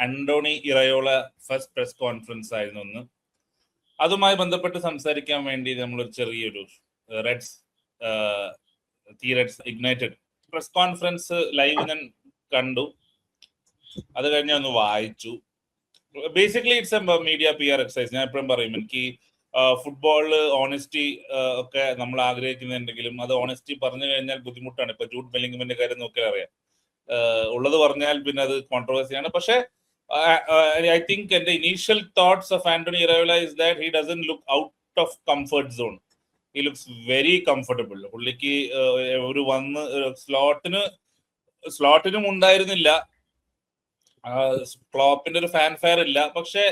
ആന്റോണി ഇറയോള first press conference ആയിരുന്നു ഒന്ന്. അതുമായി ബന്ധപ്പെട്ട് സംസാരിക്കാൻ വേണ്ടി നമ്മളൊരു ചെറിയൊരു Reds Ignited press conference live ഞാൻ കണ്ടു. അത് കഴിഞ്ഞ് ഒന്ന് വായിച്ചു. Basically it's A media PR exercise. ഞാൻ എപ്പോഴും പറയും, എനിക്ക് ഫുട്ബോളില് ഓണസ്റ്റി ഒക്കെ നമ്മൾ ആഗ്രഹിക്കുന്നുണ്ടെങ്കിലും അത് ഓണസ്റ്റി പറഞ്ഞു കഴിഞ്ഞാൽ ബുദ്ധിമുട്ടാണ്. ഇപ്പൊ ജൂഡ് ബെല്ലിംഗമിന്റെ കാര്യം നോക്കിയാൽ അറിയാം, ഉള്ളത് പറഞ്ഞാൽ പിന്നെ അത് കോൺട്രവേഴ്സിയാണ്. പക്ഷെ I think the initial thoughts of Anthony Iraola is that he doesn't look out of comfort zone. He looks very comfortable. പുള്ളിക്ക് ഒരു വന്ന് സ്ലോട്ടിനും ഉണ്ടായിരുന്നില്ല, ക്ലോപ്പിന്റെ ഒരു ഫാൻ ഫെയർ ഇല്ല. പക്ഷെ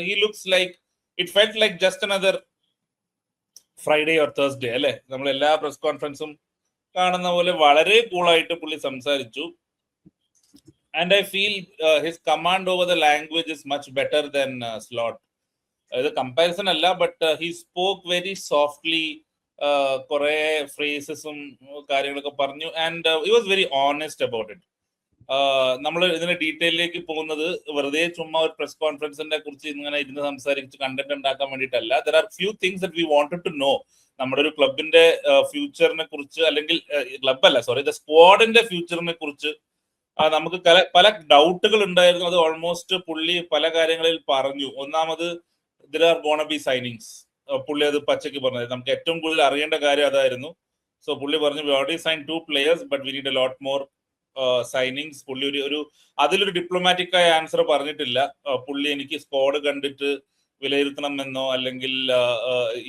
he looks like it felt like just another Friday or Thursday അല്ലെ. നമ്മൾ എല്ലാ പ്രസ് കോൺഫറൻസും കാണുന്ന പോലെ വളരെ കൂളായിട്ട് പുള്ളി സംസാരിച്ചു. And I feel his command over the language is much better than Slot. The comparison alla, but he spoke very softly. Kore phrases കാര്യങ്ങളൊക്കെ പറഞ്ഞു, and he was very honest about it. നമ്മൾ ഇതിന്റെ ഡീറ്റെയിലേക്ക് പോകുന്നത് വെറുതെ ചുമ്മാ ഒരു പ്രസ് കോൺഫറൻസിനെ കുറിച്ച് ഇങ്ങനെ ഇരുന്ന് സംസാരിച്ച് കണ്ടന്റ് ഉണ്ടാക്കാൻ വേണ്ടിയിട്ടല്ല. There are few things that we wanted to know. നമ്മുടെ ഒരു ക്ലബിന്റെ ഫ്യൂച്ചറിനെ കുറിച്ച്, അല്ലെങ്കിൽ ക്ലബ് അല്ല, സോറി, ദ സ്ക്വാഡിന്റെ ഫ്യൂച്ചറിനെ കുറിച്ച് നമുക്ക് പല ഡൗട്ടുകൾ ഉണ്ടായിരുന്നു. അത് ഓൾമോസ്റ്റ് പുള്ളി പല കാര്യങ്ങളിൽ പറഞ്ഞു. ഒന്നാമത് there are gonna be signings. പുള്ളി അത് പച്ചയ്ക്ക് പറഞ്ഞത്. നമുക്ക് ഏറ്റവും കൂടുതൽ അറിയേണ്ട കാര്യം അതായിരുന്നു. സോ പുള്ളി പറഞ്ഞു, we already signed 2 players but we need a lot more signings. പുള്ളി അതിലൊരു ഡിപ്ലോമാറ്റിക് ആയ ആൻസർ പറഞ്ഞിട്ടില്ല. പുള്ളി എനിക്ക് സ്ക്വാഡ് കണ്ടിട്ട് വിലയിരുത്തണമെന്നോ അല്ലെങ്കിൽ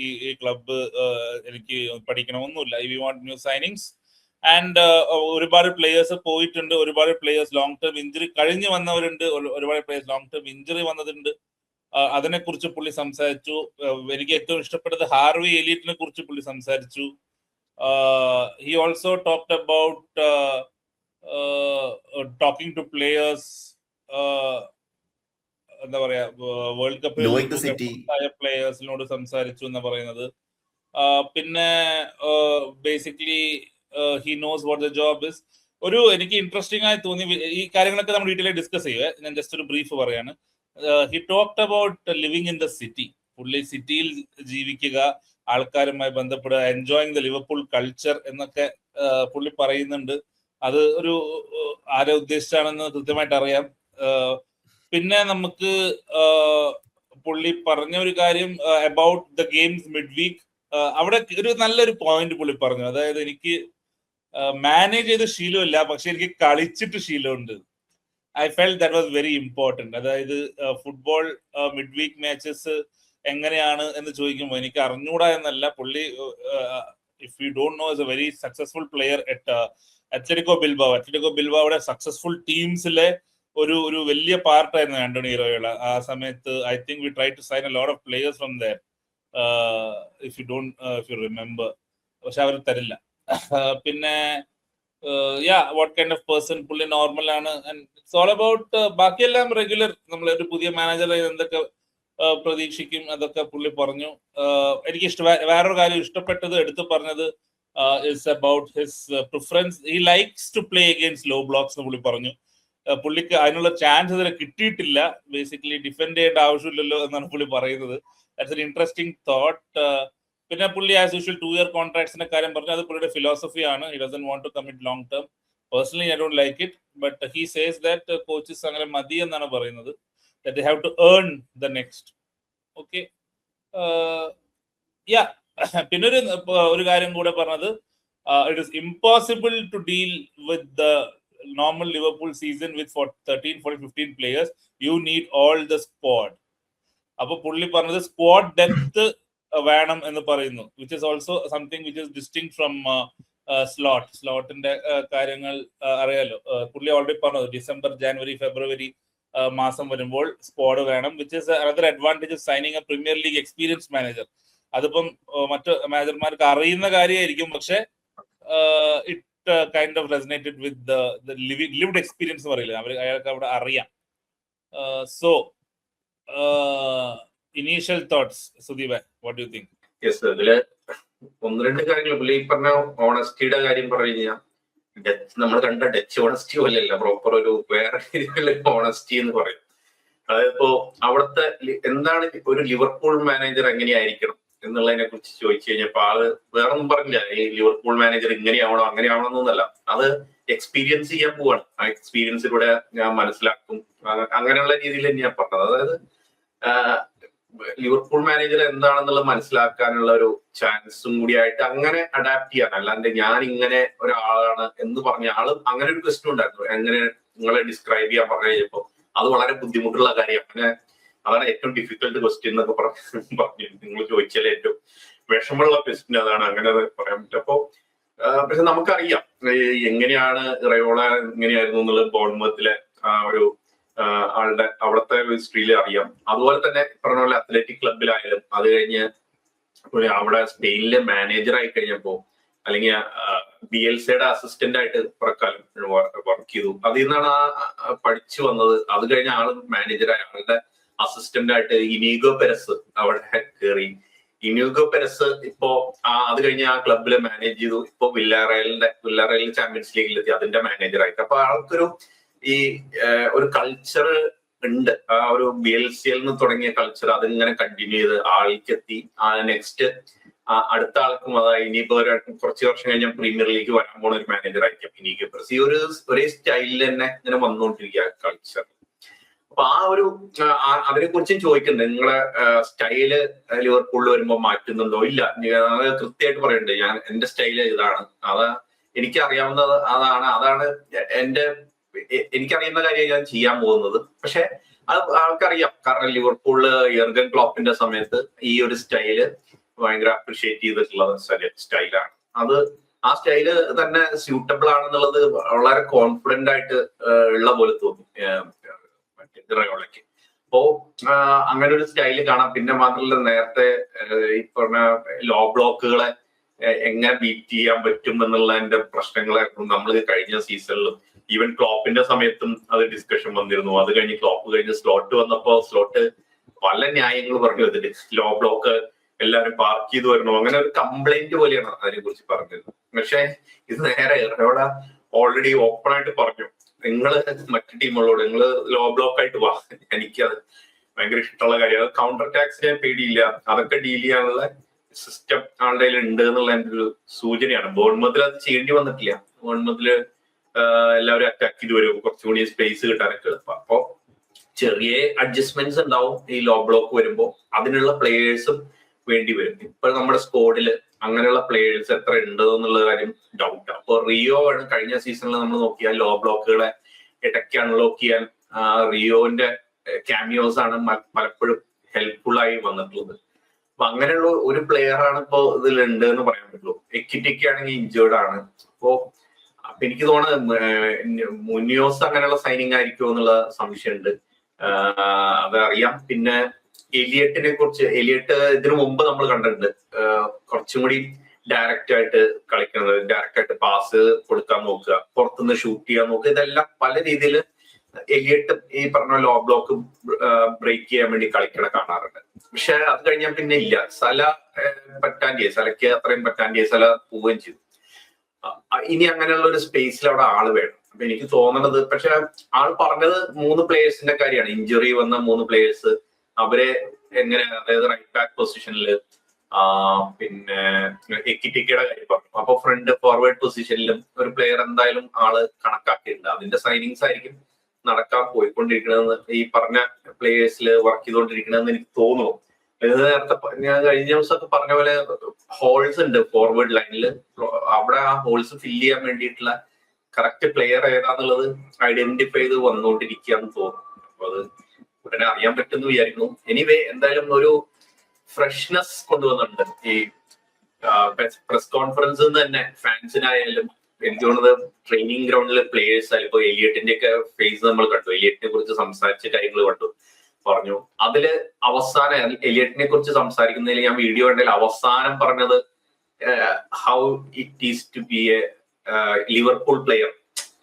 ഈ ക്ലബ്ബ് എനിക്ക് പഠിക്കണമെന്നൊന്നുമില്ല. we want new signings. And ഒരുപാട് പ്ലേയേഴ്സ് പോയിട്ടുണ്ട്, ഒരുപാട് പ്ലേയേഴ്സ് ലോങ് ടേം ഇഞ്ചുറി കഴിഞ്ഞ് വന്നവരുണ്ട്, ഒരുപാട് പ്ലേയേഴ്സ് ലോങ് ടേം ഇഞ്ചുറി വന്നതുണ്ട്. അതിനെക്കുറിച്ച് പുള്ളി സംസാരിച്ചു. എനിക്ക് ഏറ്റവും ഇഷ്ടപ്പെട്ടത് ഹാർവി എലിയറ്റിനെ കുറിച്ച് പുള്ളി സംസാരിച്ചു. He also talked about talking to players, എന്താ പറയാ, വേൾഡ് കപ്പിൽ പ്ലേയേഴ്സിനോട് സംസാരിച്ചു എന്ന് പറയുന്നത്. പിന്നെ basically he knows what the job is. എനിക്ക് ഇൻട്രസ്റ്റിംഗ് ആയി തോന്നി. ഈ കാര്യങ്ങളൊക്കെ നമ്മൾ ഡീറ്റെയിൽ ഡിസ്കസ് ചെയ്യുക. ഞാൻ ജസ്റ്റ് ഒരു ബ്രീഫ് പറയാണ്. he talked about living in the city. പുള്ളി സിറ്റിയിൽ ജീവിക്കുക, ആൾക്കാരുമായി ബന്ധപ്പെടുക, എൻജോയിങ് ദ ലിവർപൂൾ കൾച്ചർ എന്നൊക്കെ പുള്ളി പറയുന്നുണ്ട്. അത് ആരെ ഉദ്ദേശിച്ചാണെന്ന് കൃത്യമായിട്ട് അറിയാം. പിന്നെ നമുക്ക് പുള്ളി പറഞ്ഞ ഒരു കാര്യം about the games midweek. അവിടെ ഒരു നല്ലൊരു പോയിന്റ് പുള്ളി പറഞ്ഞു. അതായത്, എനിക്ക് മാനേജ് ചെയ്ത ശീലമില്ല, പക്ഷെ എനിക്ക് കളിച്ചിട്ട് ശീലമുണ്ട്. I felt that was very important. അതായത് ഫുട്ബോൾ മിഡ് വീക്ക് മാച്ചസ് എങ്ങനെയാണ് എന്ന് ചോദിക്കുമ്പോൾ എനിക്ക് അറിഞ്ഞൂടാ എന്നല്ല. പുള്ളി, if you don't know, is a very successful player at Atletico ബിൽബാവോയുടെ സക്സസ്ഫുൾ ടീംസിലെ ഒരു വലിയ പാർട്ടായിരുന്നു ആന്റണി ഇറോയോള ആ സമയത്ത്. I think we try to sign a lot of players from there, if you remember. പക്ഷെ അവർ തരില്ല. പിന്നെ വാട്ട് കൈൻഡ് ഓഫ് പേഴ്സൺ പുള്ളി നോർമൽ ആണ്. ഇറ്റ്സ് ഓൾ അബൌട്ട് ബാക്കിയെല്ലാം റെഗുലർ. നമ്മൾ ഒരു പുതിയ മാനേജറെ എന്തൊക്കെ പ്രതീക്ഷിക്കും അതൊക്കെ പുള്ളി പറഞ്ഞു. എനിക്ക് വേറൊരു കാര്യം ഇഷ്ടപ്പെട്ടത്, എടുത്തു പറഞ്ഞത്, it's about his preference. He likes to play against low blocks എന്ന് പുള്ളി പറഞ്ഞു. പുള്ളിക്ക് അതിനുള്ള ചാൻസ് ഇതുവരെ കിട്ടിയിട്ടില്ല. ബേസിക്കലി ഡിഫെൻഡ് ചെയ്യേണ്ട ആവശ്യമില്ലല്ലോ എന്നാണ് പുള്ളി പറയുന്നത്. That's an interesting thought. പിന്നെ പുള്ളി ആസ് യൂഷ്വൽ 2-year കോൺട്രാക്ട്സിന്റെ കാര്യം പറഞ്ഞു. അത് പുള്ളിയുടെ ഫിലോസഫി ആണ്. He doesn't want to commit long term. Personally I don't like it, but he says that coaches അങ്ങനെ മതി എന്നാണ് പറയുന്നത്. That they have to earn the next. Okay, yeah. പിന്നെ ഒരു കാര്യം കൂടെ പറഞ്ഞത്, it is impossible to deal with the normal Liverpool season with 13, 14, 15 players. You need all the squad. അപ്പൊ പുള്ളി പറഞ്ഞത് സ്ക്വാഡ് ഡെപ്ത് വേണം എന്ന് പറയുന്നു, which is also something which is distinct from സ്ലോട്ടിന്റെ കാര്യങ്ങൾ അറിയാലോ. പുള്ളി ഓൾറെഡി പറഞ്ഞത് ഡിസംബർ, ജാനുവരി, ഫെബ്രുവരി മാസം വരുമ്പോൾ സ്ക്വാഡ് വേണം, which is another advantage signing A premier league experience manager. അതിപ്പം മറ്റു മാനേജർമാർക്ക് അറിയുന്ന കാര്യമായിരിക്കും, പക്ഷെ it kind of resonated with the lived experience എന്ന് പറയില്ല, അയാൾക്ക് അവിടെ അറിയാം. So initial thoughts, Sudeep, what do you think? Yes, അതില് ഒന്ന് രണ്ട് കാര്യങ്ങൾ പുള്ളി പറഞ്ഞ ഓണസ്റ്റിയുടെ കാര്യം പറഞ്ഞു കഴിഞ്ഞാൽ, നമ്മൾ കണ്ട ഡച്ച് ഓണസ്റ്റി പോലെയല്ല, പ്രോപ്പർ ഒരു വേറെ രീതിയിലുള്ള ഓണസ്റ്റി എന്ന് പറയും. അതായത് ഇപ്പോ അവിടുത്തെ എന്താണ് ഒരു ലിവർപൂൾ മാനേജർ എങ്ങനെയായിരിക്കണം എന്നുള്ളതിനെ കുറിച്ച് ചോദിച്ചു കഴിഞ്ഞപ്പോ ആള് വേറൊന്നും പറഞ്ഞില്ല. ഈ ലിവർപൂൾ മാനേജർ ഇങ്ങനെയാവണോ അങ്ങനെയാവണോ എന്നല്ല, അത് എക്സ്പീരിയൻസ് ചെയ്യാൻ പോവാണ്. ആ എക്സ്പീരിയൻസിലൂടെ ഞാൻ മനസ്സിലാക്കും, അങ്ങനെയുള്ള രീതിയിൽ തന്നെയാണ് പറഞ്ഞത്. അതായത് ലിവർപൂൾ മാനേജർ എന്താണെന്നുള്ളത് മനസ്സിലാക്കാനുള്ള ഒരു ചാൻസും കൂടിയായിട്ട് അങ്ങനെ അഡാപ്റ്റ് ചെയ്യാൻ. അല്ലാണ്ട് ഞാൻ ഇങ്ങനെ ഒരാളാണ് എന്ന് പറഞ്ഞ ആള് അങ്ങനെ ഒരു ക്വസ്റ്റ്യൻ ഉണ്ടായിരുന്നു, എങ്ങനെ നിങ്ങളെ ഡിസ്ക്രൈബ് ചെയ്യാൻ പറഞ്ഞു കഴിഞ്ഞപ്പോ അത് വളരെ ബുദ്ധിമുട്ടുള്ള കാര്യം. അങ്ങനെ അതാണ് ഏറ്റവും ഡിഫിക്കൽട്ട് ക്വസ്റ്റ്യൻ എന്നൊക്കെ പറഞ്ഞു. നിങ്ങൾ ചോദിച്ചാൽ ഏറ്റവും വിഷമമുള്ള ക്വസ്റ്റ്യൻ അതാണ്, അങ്ങനെ പറയാൻ പറ്റില്ല. അപ്പോ പക്ഷെ നമുക്കറിയാം എങ്ങനെയാണ് റയോള എങ്ങനെയായിരുന്നു എന്നുള്ളത് ബോർണ്മത്തിലെ ഒരു ആളുടെ അവിടുത്തെ ഹിസ്റ്ററിയിൽ അറിയാം. അതുപോലെ തന്നെ പറഞ്ഞ പോലെ അത്ലറ്റിക് ക്ലബിലായാലും അത് കഴിഞ്ഞ് അവിടെ സ്പെയിനിലെ മാനേജർ ആയി കഴിഞ്ഞപ്പോ അല്ലെങ്കിൽ ബിഎൽസിയുടെ അസിസ്റ്റന്റ് ആയിട്ട് പുറക്കാലം വർക്ക് ചെയ്തു. അതിൽ നിന്നാണ് പഠിച്ചു വന്നത്. അത് കഴിഞ്ഞ ആള് മാനേജറായ ആളുടെ അസിസ്റ്റന്റ് ആയിട്ട് ഇനീഗോ പെരസ് അവിടെ കയറി. ഇനീഗോ പെരസ് ഇപ്പോ അത് കഴിഞ്ഞ് ആ ക്ലബില് മാനേജ് ചെയ്തു. ഇപ്പൊ വില്ലാറയൽ ചാമ്പ്യൻസ് ലീഗിലെത്തി അതിന്റെ മാനേജറായിട്ട്. അപ്പൊ ആൾക്കൊരു ഈ ഒരു കൾച്ചർ ഉണ്ട്, ആ ഒരു ബിഎൽസിയിൽ നിന്ന് തുടങ്ങിയ കൾച്ചർ അതിങ്ങനെ കണ്ടിന്യൂ ചെയ്ത് ആൾക്കെത്തി. നെക്സ്റ്റ് അടുത്ത ആൾക്കും അതായത് ഇനിയിപ്പോ കുറച്ച് വർഷം കഴിഞ്ഞാൽ പ്രീമിയർ ലീഗ് വരാൻ പോണ ഒരു മാനേജർ ആയിരിക്കും ഇനിക്ക് പ്രസ്. ഈ ഒരേ സ്റ്റൈലിൽ തന്നെ ഇങ്ങനെ വന്നുകൊണ്ടിരിക്കുക കൾച്ചർ. അപ്പൊ ആ ഒരു അതിനെ കുറിച്ചും ചോദിക്കുന്നുണ്ട്, നിങ്ങളെ സ്റ്റൈല് ലിവർപൂളിൽ വരുമ്പോ മാറ്റുന്നുണ്ടോ? ഇല്ല, കൃത്യമായിട്ട് പറയുന്നുണ്ട്, ഞാൻ എന്റെ സ്റ്റൈല് ഇതാണ്, എനിക്ക് അറിയാവുന്നത് അതാണ് എനിക്കറിയുന്ന കാര്യം ഞാൻ ചെയ്യാൻ പോകുന്നത്. പക്ഷെ അത് ആൾക്കറിയാം, കാരണം ലിവർപൂളില് യർഗൻ ക്ലോപ്പിന്റെ സമയത്ത് ഈ ഒരു സ്റ്റൈല് ഭയങ്കര അപ്രിഷിയേറ്റ് ചെയ്തിട്ടുള്ള സ്റ്റൈലാണ്. അത് ആ സ്റ്റൈല് തന്നെ സ്യൂട്ടബിൾ ആണെന്നുള്ളത് വളരെ കോൺഫിഡന്റ് ആയിട്ട് ഉള്ള പോലെ തോന്നി റയോളയ്ക്ക്. അപ്പോ അങ്ങനെ ഒരു സ്റ്റൈല് കാണാം. പിന്നെ മാത്രമല്ല, നേരത്തെ ഈ പറഞ്ഞ ലോ ബ്ലോക്കുകളെ എങ്ങനെ ബീറ്റ് ചെയ്യാൻ പറ്റും എന്നുള്ളതിന്റെ പ്രശ്നങ്ങളായിരുന്നു നമ്മൾ കഴിഞ്ഞ സീസണിലും ഈവൻ ക്ലോപ്പിന്റെ സമയത്തും അത് ഡിസ്കഷൻ വന്നിരുന്നു. അത് കഴിഞ്ഞ് ക്ലോപ്പ് കഴിഞ്ഞ് സ്ലോട്ട് വന്നപ്പോ സ്ലോട്ട് പല ന്യായങ്ങൾ പറഞ്ഞു വന്നിട്ട് ലോ ബ്ലോക്ക് എല്ലാവരും പാർക്ക് ചെയ്ത് വരണോ, അങ്ങനെ ഒരു കംപ്ലൈന്റ് പോലെയാണ് അതിനെ കുറിച്ച് പറഞ്ഞത്. പക്ഷെ ഇത് നേരെ റയോള ഓൾറെഡി ഓപ്പൺ ആയിട്ട് പറഞ്ഞു, നിങ്ങള് മറ്റു ടീമുകളോട് നിങ്ങള് ലോ ബ്ലോക്ക് ആയിട്ട് വാ, എനിക്കത് ഭയങ്കര ഇഷ്ടമുള്ള കാര്യം. അത് കൗണ്ടർ ടാക്സിനെ പേടിയില്ല, അതൊക്കെ ഡീൽ ചെയ്യാനുള്ള സിസ്റ്റം ആളുടെ ഉണ്ട് എന്നുള്ള എന്റെ ഒരു സൂചനയാണ്. ബോർണ്മത്തിൽ അത് ചെയ്യേണ്ടി വന്നിട്ടില്ല. ബോർണ്മത്തില് എല്ലാവരും അറ്റാക്ക് ചെയ്ത് വരും, കുറച്ചുകൂടി സ്പേസ് കിട്ടാനൊക്കെ എളുപ്പം. അപ്പോ ചെറിയ അഡ്ജസ്റ്റ്മെന്റ്സ് ഉണ്ടാവും ഈ ലോ ബ്ലോക്ക് വരുമ്പോൾ, അതിനുള്ള പ്ലേയേഴ്സും വേണ്ടി വരും. ഇപ്പൊ നമ്മുടെ സ്ക്വാഡില് അങ്ങനെയുള്ള പ്ലേയേഴ്സ് എത്ര ഉണ്ട് എന്നുള്ള കാര്യം ഡൗട്ട്. അപ്പൊ റിയോ ആണ് കഴിഞ്ഞ സീസണിൽ നമ്മൾ നോക്കിയാൽ ലോ ബ്ലോക്കുകളെ ഇടയ്ക്ക് അൺലോക്ക് ചെയ്യാൻ റിയോന്റെ ക്യാമിയോസ് ആണ് പലപ്പോഴും ഹെൽപ്ഫുൾ ആയി വന്നിട്ടുള്ളത്. അപ്പൊ അങ്ങനെയുള്ള ഒരു പ്ലെയർ ആണ് ഇപ്പോ ഇതിലുണ്ട് എന്ന് പറയാൻ പറ്റുള്ളൂ. എക്കിറ്റിക്ക് ആണെങ്കിൽ ഇഞ്ചേർഡ് ആണ്. അപ്പോ എനിക്ക് തോന്നുന്നത് മുനിയോസ് അങ്ങനെയുള്ള സൈനിങ് ആയിരിക്കുമോ എന്നുള്ള സംശയമുണ്ട്, അതറിയാം. പിന്നെ എലിയട്ടിനെ കുറിച്ച്, എലിയട്ട് ഇതിനു മുമ്പ് നമ്മൾ കണ്ടിട്ടുണ്ട് കുറച്ചും കൂടി ഡയറക്റ്റ് ആയിട്ട് കളിക്കുന്നത്, ഡയറക്റ്റ് ആയിട്ട് പാസ് കൊടുക്കാൻ നോക്കുക, പുറത്തുനിന്ന് ഷൂട്ട് ചെയ്യാൻ നോക്കുക, ഇതെല്ലാം പല രീതിയിൽ എലിയട്ട് ഈ പറഞ്ഞ ലോ ബ്ലോക്ക് ബ്രേക്ക് ചെയ്യാൻ വേണ്ടി കളിക്കണ കാണാറുണ്ട്. പക്ഷെ അത് കഴിഞ്ഞാൽ പിന്നെ ഇല്ല. സലയ്ക്ക് അത്രയും പറ്റാണ്ടിയെ സല പോവുകയും ചെയ്തു. ഇനി അങ്ങനെയുള്ള ഒരു സ്പേസിൽ അവിടെ ആള് വേണം. അപ്പൊ എനിക്ക് തോന്നണത്, പക്ഷെ ആൾ പറഞ്ഞത് 3 പ്ലേയേഴ്സിന്റെ കാര്യമാണ്, ഇഞ്ചുറി വന്ന 3 പ്ലേയേഴ്സ്, അവരെ എങ്ങനെ, അതായത് റൈറ്റ് ബാക്ക് പൊസിഷനില് പിന്നെ എക്കിറ്റിക്കയുടെ കാര്യം പറഞ്ഞു. അപ്പൊ ഫ്രണ്ട് ഫോർവേഡ് പൊസിഷനിലും ഒരു പ്ലെയർ എന്തായാലും ആള് കണക്കാക്കിയിട്ടുണ്ട്. അതിന്റെ സൈനിങ്സ് ആയിരിക്കും നടക്കാൻ പോയിക്കൊണ്ടിരിക്കണമെന്ന്, ഈ പറഞ്ഞ പ്ലേയേഴ്സിൽ വർക്ക് ചെയ്തുകൊണ്ടിരിക്കണമെന്ന് എനിക്ക് തോന്നുന്നു. നേരത്തെ ഞാൻ കഴിഞ്ഞ ദിവസമൊക്കെ പറഞ്ഞ പോലെ ഹോൾസ് ഉണ്ട് ഫോർവേഡ് ലൈനിൽ. അവിടെ ആ ഹോൾസ് ഫില്ല് ചെയ്യാൻ വേണ്ടിയിട്ടുള്ള കറക്റ്റ് പ്ലെയർ ഏതാന്നുള്ളത് ഐഡന്റിഫൈ ചെയ്ത് വന്നുകൊണ്ടിരിക്കുകയെന്ന് തോന്നുന്നു. അപ്പൊ അത് ഉടനെ അറിയാൻ പറ്റുമെന്ന് വിചാരിക്കുന്നു. എനിവേ, എന്തായാലും ഒരു ഫ്രഷ്നെസ് കൊണ്ടുവന്നിട്ടുണ്ട് ഈ പ്രസ് കോൺഫറൻസിൽ നിന്ന് തന്നെ. ഫാൻസിനായാലും എനിക്ക് തോന്നുന്നത് ട്രെയിനിങ് ഗ്രൗണ്ടിലെ പ്ലേയേഴ്സ് ആയാലും ഇപ്പൊ എലിയട്ടിന്റെ ഒക്കെ ഫേസ് നമ്മൾ കണ്ടു, എലിയട്ടിനെ കുറിച്ച് സംസാരിച്ച കാര്യങ്ങൾ കണ്ടു, പറഞ്ഞു. അതില് അവസാനം എലിയട്ടിനെ കുറിച്ച് സംസാരിക്കുന്നതിൽ ഞാൻ വീഡിയോ കണ്ടതിൽ അവസാനം പറഞ്ഞത് how it is to be a Liverpool player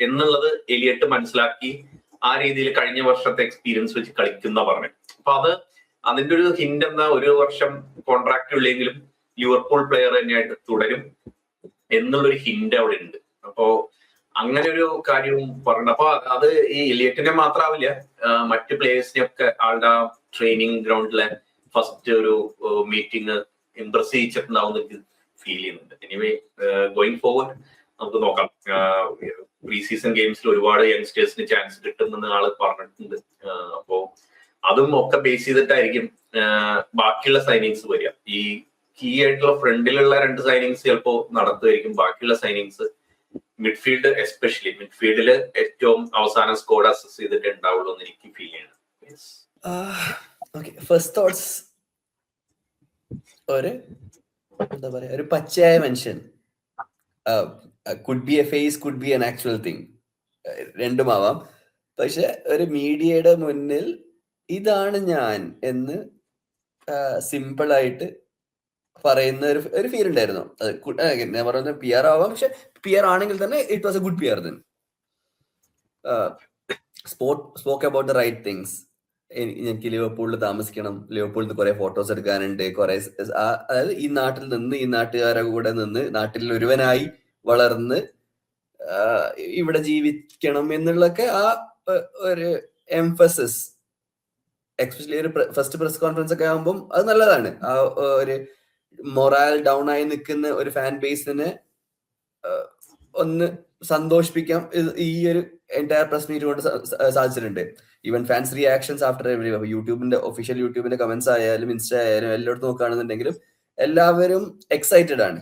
എന്നുള്ളത് എലിയട്ട് മനസ്സിലാക്കി ആ രീതിയിൽ കഴിഞ്ഞ വർഷത്തെ എക്സ്പീരിയൻസ് വെച്ച് കളിക്കുന്ന പറഞ്ഞു. അപ്പൊ അതിന്റെ ഒരു ഹിന്റ് എന്താ, 1 വർഷം കോൺട്രാക്ട് ഉള്ളെങ്കിലും ലിവർപൂൾ പ്ലെയർ തന്നെയായിട്ട് തുടരും എന്നുള്ളൊരു ഹിന്റ് അവിടെ ഉണ്ട്. അപ്പോ അങ്ങനെ ഒരു കാര്യവും പറഞ്ഞു. അപ്പൊ അത് ഈ എലിയറ്റിനെ മാത്രമാവില്ല, മറ്റ് പ്ലേയേഴ്സിനെ ഒക്കെ ആളുടെ ട്രെയിനിങ് ഗ്രൗണ്ടിലെ ഫസ്റ്റ് ഒരു മീറ്റിംഗ് ഇംപ്രസ് ചെയ്യിച്ചിട്ടുണ്ടാവും എനിക്ക് ഫീൽ ചെയ്യുന്നുണ്ട്. എനിവേ ഗോയിങ് ഫോർവേഡ് നമുക്ക് നോക്കാം. പ്രീ സീസൺ ഗെയിംസിൽ ഒരുപാട് യങ്സ്റ്റേഴ്സിന് ചാൻസ് കിട്ടുമെന്ന് ആള് പറഞ്ഞിട്ടുണ്ട്. അപ്പോ അതും ഒക്കെ ബേസ് ചെയ്തിട്ടായിരിക്കും ബാക്കിയുള്ള സൈനിങ്സ് വരിക. ഈ കീ ആയിട്ടുള്ള ഫ്രണ്ടിലുള്ള 2 സൈനിങ്സ് ചിലപ്പോ നടത്തുമായിരിക്കും. ബാക്കിയുള്ള സൈനിങ്സ് മിഡ്ഫീൽഡ്, എസ്പെഷ്യലി മിഡ്ഫീൽഡില് ഏറ്റവും അവസാനം സ്കോഡ് അസസ് ചെയ്തിട്ട് ഉണ്ടാവുള്ളൂ എന്ന് എനിക്ക് ഫീൽ ചെയ്യണം. ഫസ്റ്റ് തോട്ട്സ്, എന്താ പറയാ, ഒരു പച്ചയായ മനുഷ്യൻ, could be a face, could be an actual thing, രണ്ടുമാവാം. പക്ഷെ ഒരു മീഡിയയുടെ മുന്നിൽ ഇതാണ് ഞാൻ എന്ന് സിമ്പിൾ ആയിട്ട് പറയുന്ന ഒരു ഫീൽ ഉണ്ടായിരുന്നു. അത് ഞാൻ പറയുന്നത് PR ആവാം, പക്ഷെ PR ആണെങ്കിൽ തന്നെ it was a good PR then. Spoke about the right things. എനിക്ക് ലിവർപൂളിൽ താമസിക്കണം, ലിവർപൂളിൽ നിന്ന് കുറെ ഫോട്ടോസ് എടുക്കാനുണ്ട്, കുറെ അതായത് ഈ നാട്ടിൽ നിന്ന്, ഈ നാട്ടുകാരെ കൂടെ നിന്ന്, നാട്ടിൽ ഒരുവനായി വളർന്ന് ഇവിടെ ജീവിക്കണം എന്നുള്ളൊക്കെ ആ ഒരു എംഫസിസ്, എക്സ്പെഷ്യലി ഒരു ഫസ്റ്റ് പ്രസ് കോൺഫറൻസ് ഒക്കെ ആകുമ്പോൾ അത് നല്ലതാണ്. ആ ഒരു മൊറാൽ ഡൗൺ ആയി നിൽക്കുന്ന ഒരു ഫാൻ ബേസിനെ ഒന്ന് സന്തോഷിപ്പിക്കാം ഈ ഒരു എൻറ്റയർ പ്രസ് മീറ്റ് കൊണ്ട് സാധിച്ചിട്ടുണ്ട്. Even fans reactions after every, യൂട്യൂബിന്റെ ഒഫീഷ്യൽ യൂട്യൂബിന്റെ കമന്റ്സ് ആയാലും ഇൻസ്റ്റ ആയാലും എല്ലായിടത്തും നോക്കുകയാണെന്നുണ്ടെങ്കിലും എല്ലാവരും എക്സൈറ്റഡ് ആണ്.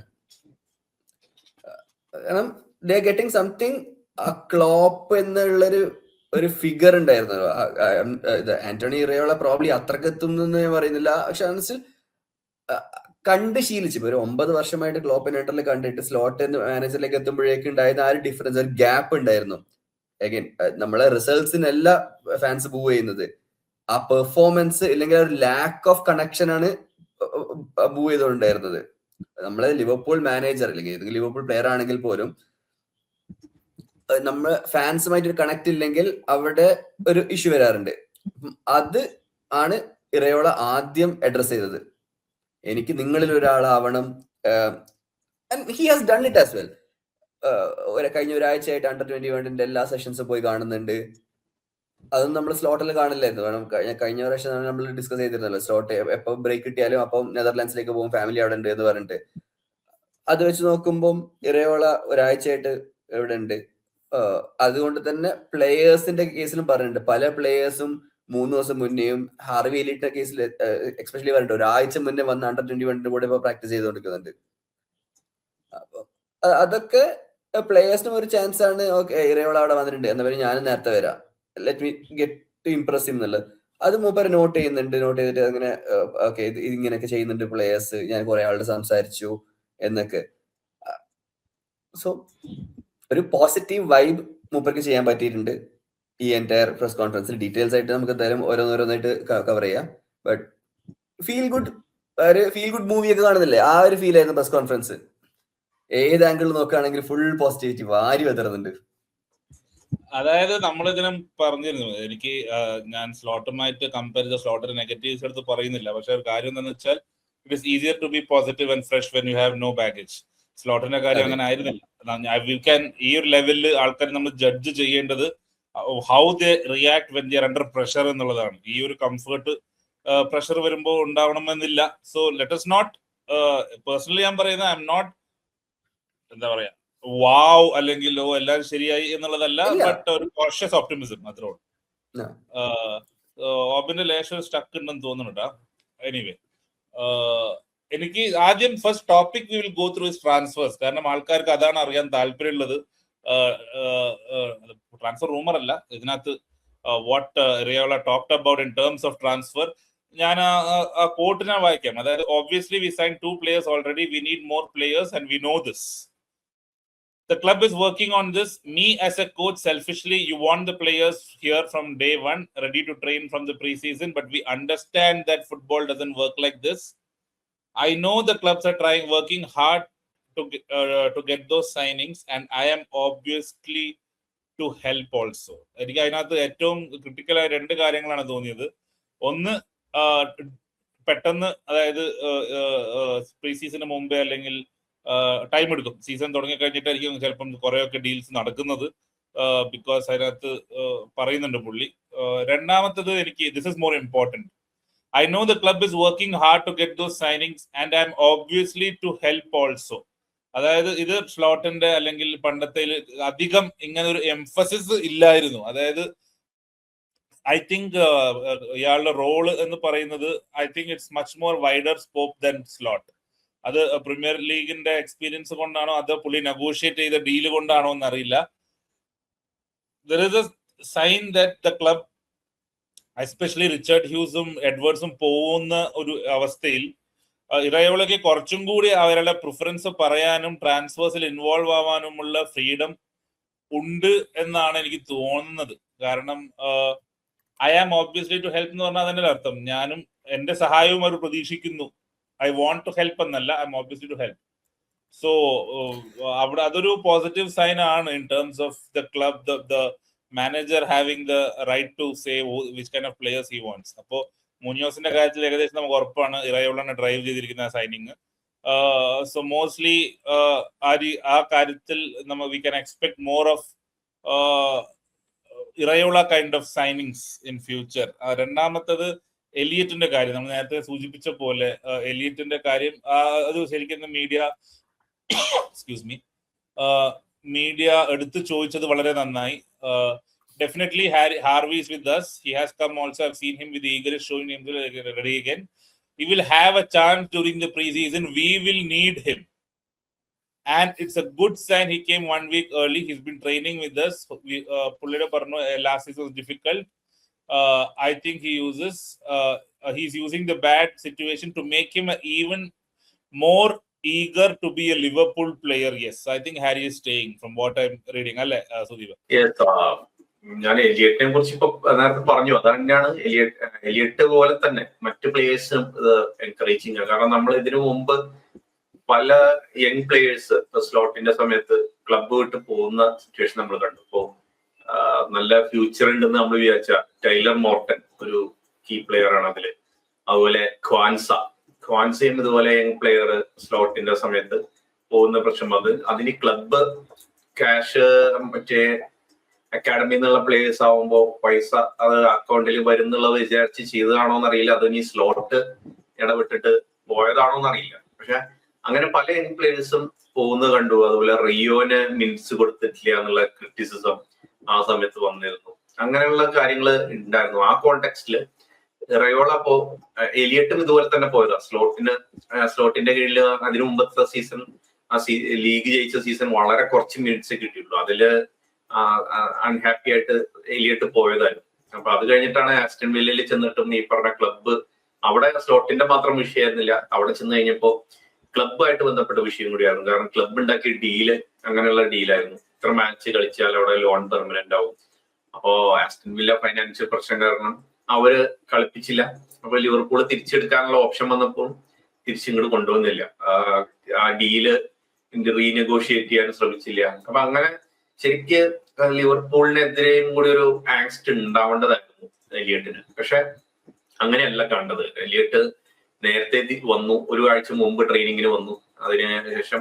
കാരണം ദേ ഗെറ്റിംഗ് സംതിങ്. ആ ക്ലോപ്പ് എന്നുള്ളൊരു ഫിഗർ ഉണ്ടായിരുന്നു. ആന്റണി ഇറയോള പ്രോബ്ലി അത്രക്ക് എത്തുന്നു ഞാൻ പറയുന്നില്ല, പക്ഷെ കണ്ട് ശീലിച്ചു. ഇപ്പൊ ഒരു 9 വർഷമായിട്ട് ക്ലോപ്പ് നെറ്ററിൽ കണ്ടിട്ട് സ്ലോട്ട് മാനേജറിലേക്ക് എത്തുമ്പോഴേക്ക് ഉണ്ടായിരുന്ന ആ ഒരു ഡിഫറൻസ്, ഒരു ഗ്യാപ്പ് ഉണ്ടായിരുന്നു. അഗൈൻ നമ്മളെ റിസൾട്ട്സിനല്ല ഫാൻസ് മൂവ് ചെയ്യുന്നത്, ആ പെർഫോമൻസ് ഇല്ലെങ്കിൽ ഒരു ലാക്ക് ഓഫ് കണക്ഷൻ ആണ് മൂവ് ചെയ്തുകൊണ്ടായിരുന്നത്. നമ്മളെ ലിവർപൂൾ മാനേജർ അല്ലെങ്കിൽ ഏതെങ്കിലും ലിവർപൂൾ പ്ലെയർ ആണെങ്കിൽ പോലും നമ്മൾ ഫാൻസുമായിട്ട് ഒരു കണക്ട് ഇല്ലെങ്കിൽ അവിടെ ഒരു ഇഷ്യൂ വരാറുണ്ട്. അത് ആണ് ഇറയോള ആദ്യം അഡ്രസ് ചെയ്തത്. എനിക്ക് നിങ്ങളിൽ ഒരാളാവണം. He has done it as well. കഴിഞ്ഞ ഒരാഴ്ചയായിട്ട് അണ്ടർ 21 എല്ലാ സെഷൻസും പോയി കാണുന്നുണ്ട്. അതൊന്നും നമ്മൾ സ്ലോട്ടിൽ കാണില്ലായിരുന്നു. കാരണം കഴിഞ്ഞ പ്രാവശ്യം നമ്മൾ ഡിസ്കസ് ചെയ്തിരുന്നല്ലോ, സ്ലോട്ട് എപ്പോൾ ബ്രേക്ക് കിട്ടിയാലും അപ്പം നെതർലാൻഡ്സിലേക്ക് പോകും, ഫാമിലി അവിടെ ഉണ്ട് എന്ന് പറഞ്ഞിട്ട്. അത് വെച്ച് നോക്കുമ്പോൾ ഇറയോള ഒരാഴ്ചയായിട്ട് എവിടെ ഉണ്ട്. അതുകൊണ്ട് തന്നെ പ്ലേയേഴ്സിന്റെ കേസിലും പറഞ്ഞിട്ടുണ്ട്, പല പ്ലേയേഴ്സും 3 ദിവസം മുന്നേയും ഹാർവി എലീറ്റിന്റെ കേസിൽ എക്സ്പെഷ്യലി പറഞ്ഞിട്ട് ഒരാഴ്ച മുന്നേ വന്ന് അണ്ടർ 21 കൂടെ ഇപ്പൊ പ്രാക്ടീസ് ചെയ്തുകൊണ്ടിരിക്കുന്നുണ്ട്. അപ്പൊ അതൊക്കെ പ്ലേയേഴ്സിനും ഒരു ചാൻസ് ആണ്. ഓക്കെ, ഇറയോള അവിടെ വന്നിട്ടുണ്ട് എന്നാ പിന്നെ ഞാനും നേരത്തെ വരാം, let me get to impress എന്നുള്ളത്. അത് മൂപ്പര് നോട്ട് ചെയ്തിട്ട് അങ്ങനെ ഓക്കെ ഇങ്ങനെയൊക്കെ ചെയ്യുന്നുണ്ട് പ്ലേയേഴ്സ്, ഞാൻ കുറെ ആളോട് സംസാരിച്ചു എന്നൊക്കെ. സോ ഒരു പോസിറ്റീവ് വൈബ് മൂപ്പർക്ക് ചെയ്യാൻ പറ്റിയിട്ടുണ്ട് ഈ എൻറ്റയർ പ്രസ് കോൺഫറൻസിൽ. ഡീറ്റെയിൽസ് ആയിട്ട് നമുക്ക് എന്തായാലും ഓരോന്നോരോന്നായിട്ട് കവർ ചെയ്യാം. ബട്ട് ഫീൽ ഗുഡ്, ഒരു ഫീൽ ഗുഡ് മൂവിയൊക്കെ കാണുന്നില്ലേ, ആ ഒരു ഫീൽ ആയിരുന്നു പ്രസ് കോൺഫറൻസ്. ഏത് ആംഗിൾ നോക്കുകയാണെങ്കിൽ ഫുൾ പോസിറ്റിവിറ്റി വാരി വെതറുന്നുണ്ട്. അതായത് നമ്മളിതിനും പറഞ്ഞിരുന്നു, എനിക്ക് ഞാൻ സ്ലോട്ടുമായിട്ട് കമ്പയർ ചെയ്ത സ്ലോട്ടിന് നെഗറ്റീവ്സ് എടുത്ത് പറയുന്നില്ല, പക്ഷെ ഒരു കാര്യം എന്താണെന്ന് വെച്ചാൽ it is easier to be positive and fresh when you have no baggage. സ്ലോട്ടിന്റെ കാര്യം അങ്ങനെ ആയിരുന്നില്ല. ഈ ഒരു ലെവലിൽ ആൾക്കാർ നമ്മൾ ജഡ്ജ് ചെയ്യേണ്ടത് how they react when they are under pressure എന്നുള്ളതാണ്. ഈ ഒരു കംഫർട്ട് പ്രഷർ വരുമ്പോൾ ഉണ്ടാവണമെന്നില്ല. So let us not, personally ഞാൻ പറയുന്നത് ഐ എം നോട്ട് എന്താ പറയാ വാവ് അല്ലെങ്കിൽ ഓ എല്ലാം ശരിയായി എന്നുള്ളതല്ല, ബട്ട് ഒരു കോഷ്യസ് ഓപ്റ്റിമിസം മാത്രമേ ഉള്ളൂ. ഓബിന്റെ ലേശം സ്റ്റക്ക് ഉണ്ടെന്ന് തോന്നുന്നുണ്ടാ. എനിവേ, എനിക്ക് ആദ്യം first topic we will go through is transfers. കാരണം ആൾക്കാർക്ക് അതാണ് അറിയാൻ താല്പര്യമുള്ളത്. ട്രാൻസ്ഫർ റൂമർ അല്ല ഇതിനകത്ത്, what Iraola talked about in terms of transfer. ഞാൻ ആ കോട്ടിനെ വായിക്കാം. അതായത് obviously we signed 2 players already, we need more players and we know this. The club is working on this. Me as a coach, selfishly, you want the players here from day one, ready to train from the preseason, but we understand that football doesn't work like this. I know the clubs are working hard to get those signings, and I am obviously to help also. എനിക്ക് അതിനകത്ത് ഏറ്റവും ക്രിട്ടിക്കലായ 2 കാര്യങ്ങളാണ് തോന്നിയത്. ഒന്ന്, പെട്ടെന്ന്, അതായത് pre സീസണിന് മുമ്പേ അല്ലെങ്കിൽ ടൈം എടുക്കും. സീസൺ തുടങ്ങി കഴിഞ്ഞിട്ടായിരിക്കും ചിലപ്പം കുറെയൊക്കെ ഡീൽസ് നടക്കുന്നത്. ബിക്കോസ് അതിനകത്ത് പറയുന്നുണ്ട് പുള്ളി. രണ്ടാമത്തത് എനിക്ക് this is more important. I know the club is working hard to get those signings and I'm obviously to help also. അതായത് ഇത് സ്ലോട്ടിന്റെ അല്ലെങ്കിൽ പണ്ടത്തെ അധികം ഇങ്ങനെ ഒരു എംഫസിസ് ഇല്ലായിരുന്നു. അതായത് ഐ തിങ്ക് ഇയാളുടെ റോള് എന്ന് പറയുന്നത് I think it's much more wider scope than Slot. അത് പ്രീമിയർ ലീഗിന്റെ എക്സ്പീരിയൻസ് കൊണ്ടാണോ അതോ പുള്ളി നെഗോഷിയേറ്റ് ചെയ്ത ഡീല് കൊണ്ടാണോ എന്നറിയില്ല. There is a sign that the club especially Richard ഹ്യൂസും എഡ്വേർഡ്സും പോകുന്ന ഒരു അവസ്ഥയിൽ ഇറയോളയ്ക്ക് കുറച്ചും കൂടി അവരുടെ പ്രിഫറൻസ് പറയാനും ട്രാൻസ്ഫേഴ്സിൽ ഇൻവോൾവ് ആവാനുമുള്ള ഫ്രീഡം ഉണ്ട് എന്നാണ് എനിക്ക് തോന്നുന്നത്. കാരണം I am obviously to help എന്ന് പറഞ്ഞാൽ അതിന്റെ അർത്ഥം ഞാനും എന്റെ സഹായവും അവർ പ്രതീക്ഷിക്കുന്നു. ഐ വോണ്ട് ടു ഹെൽപ്പ് എന്നല്ല, I am obviously to help. So അവിടെ അതൊരു പോസിറ്റീവ് സൈൻ ആണ് in terms of the club, the manager having the right to say which kind of players he wants. അപ്പോൾ മുനിയോസിന്റെ കാര്യത്തിൽ ഏകദേശം നമുക്ക് ഉറപ്പാണ് ഇറയോളാണ് ഡ്രൈവ് ചെയ്തിരിക്കുന്ന സൈനിങ്. സോ മോസ്റ്റ്ലി ആ കാര്യത്തിൽ we can expect more of Iraola kind of signings in future. രണ്ടാമത്തത് എലിയറ്റിന്റെ കാര്യം. നമ്മൾ നേരത്തെ സൂചിപ്പിച്ച പോലെ എലിയറ്റിന്റെ കാര്യം അത് ശരിക്കും മീഡിയ എടുത്തു ചോദിച്ചത് വളരെ നന്നായി. Definitely Harvey is with us. He has come also. I've seen him with the eagerness showing him ready again. He will have a chance during the preseason. We will need him. And it's a good sign he came 1 week early. He's been training with us. Last season was difficult. I think he's using the bad situation to make him even more eager to be a Liverpool player. Yes, I think Harry is staying from what I'm reading. Alle Sudeep. Yes, ഞാൻ എലിയറ്റിനെ കുറിച്ച് ഇപ്പൊ നേരത്തെ പറഞ്ഞു. അത് തന്നെയാണ് Eliot പോലെ തന്നെ മറ്റു പ്ലേയേഴ്സും ഇത് എൻകറേജിങ് ആണ്. കാരണം നമ്മൾ ഇതിനു മുമ്പ് പല യങ് പ്ലേയേഴ്സ് സ്ലോട്ടിന്റെ സമയത്ത് ക്ലബ്ബ് വിട്ട് പോകുന്ന സിറ്റുവേഷൻ നമ്മൾ കണ്ടു. ഇപ്പോ നല്ല ഫ്യൂച്ചർ ഉണ്ടെന്ന് നമ്മൾ വിചാരിച്ച ടൈലർ മോർട്ടൻ ഒരു കീ പ്ലെയർ ആണ് അതില്. അതുപോലെ ഖ്വാൻസയും ഇതുപോലെ യങ് പ്ലെയർ സ്ലോട്ടിന്റെ സമയത്ത് പോകുന്ന പ്രശ്നം. അതിന് ക്ലബ്ബ് ക്യാഷ് മറ്റേ അക്കാഡമി എന്നുള്ള പ്ലേയേഴ്സ് ആവുമ്പോ പൈസ അത് അക്കൗണ്ടിൽ വരുന്നുള്ളത് വിചാരിച്ച് ചെയ്തതാണോ എന്നറിയില്ല. അത് ഇനി സ്ലോട്ട് ഇടപെട്ടിട്ട് പോയതാണോ എന്നറിയില്ല. പക്ഷെ അങ്ങനെ പല യങ് പ്ലേയേഴ്സും പോകുന്നത് കണ്ടു. അതുപോലെ റിയോന് മിനിറ്റ്സ് കൊടുത്തിട്ടില്ല എന്നുള്ള ക്രിറ്റിസിസം ആ സമയത്ത് വന്നിരുന്നു. അങ്ങനെയുള്ള കാര്യങ്ങൾ ഉണ്ടായിരുന്നു. ആ കോണ്ടെക്സ്റ്റില് റയോള അപ്പോ എലിയട്ടും ഇതുപോലെ തന്നെ പോയതാ. സ്ലോട്ടിന്റെ കീഴിൽ അതിനു മുമ്പത്തെ സീസൺ ലീഗ് ജയിച്ച സീസൺ വളരെ കുറച്ച് മിനിറ്റ്സ് കിട്ടിയുള്ളൂ. അതില് അൺഹാപ്പി ആയിട്ട് എലിയട്ട് പോയതായിരുന്നു. അപ്പൊ അത് കഴിഞ്ഞിട്ടാണ് ആസ്റ്റൺ വില്ലയിൽ ചെന്നിട്ടും ഈ പറഞ്ഞ ക്ലബ്ബ് അവിടെ സ്ലോട്ടിന്റെ മാത്രം വിഷയമായിരുന്നില്ല. അവിടെ ചെന്ന് കഴിഞ്ഞപ്പോ ക്ലബ്ബായിട്ട് ബന്ധപ്പെട്ട വിഷയം കൂടിയായിരുന്നു. കാരണം ക്ലബ്ബ് ഉണ്ടാക്കിയ ഡീല് അങ്ങനെയുള്ള ഡീലായിരുന്നു. ഇത്ര മാച്ച് കളിച്ചാൽ അവിടെ ലോൺ പെർമനന്റ് ആവും. അപ്പോ ആസ്റ്റൺ വില്ല ഫൈനാൻഷ്യൽ പ്രശ്നം കാരണം അവര് കളിപ്പിച്ചില്ല. അപ്പൊ ലിവർപൂൾ തിരിച്ചെടുക്കാനുള്ള ഓപ്ഷൻ വന്നപ്പോൾ തിരിച്ചിങ്ങോട്ട് കൊണ്ടുവന്നില്ല. ആ ഡീല് റീനെഗോഷിയേറ്റ് ചെയ്യാൻ ശ്രമിച്ചില്ല. അപ്പൊ അങ്ങനെ ശരിക്ക് ലിവർപൂളിനെതിരെയും കൂടി ഒരു ആങ്സ്റ്റ് ഉണ്ടാവേണ്ടതായിരുന്നു എലിയട്ടിന്. പക്ഷെ അങ്ങനെയല്ല കണ്ടത്. എലിയട്ട് നേരത്തെ വന്നു, ഒരു ആഴ്ച മുമ്പ് ട്രെയിനിങ്ങിന് വന്നു. അതിനുശേഷം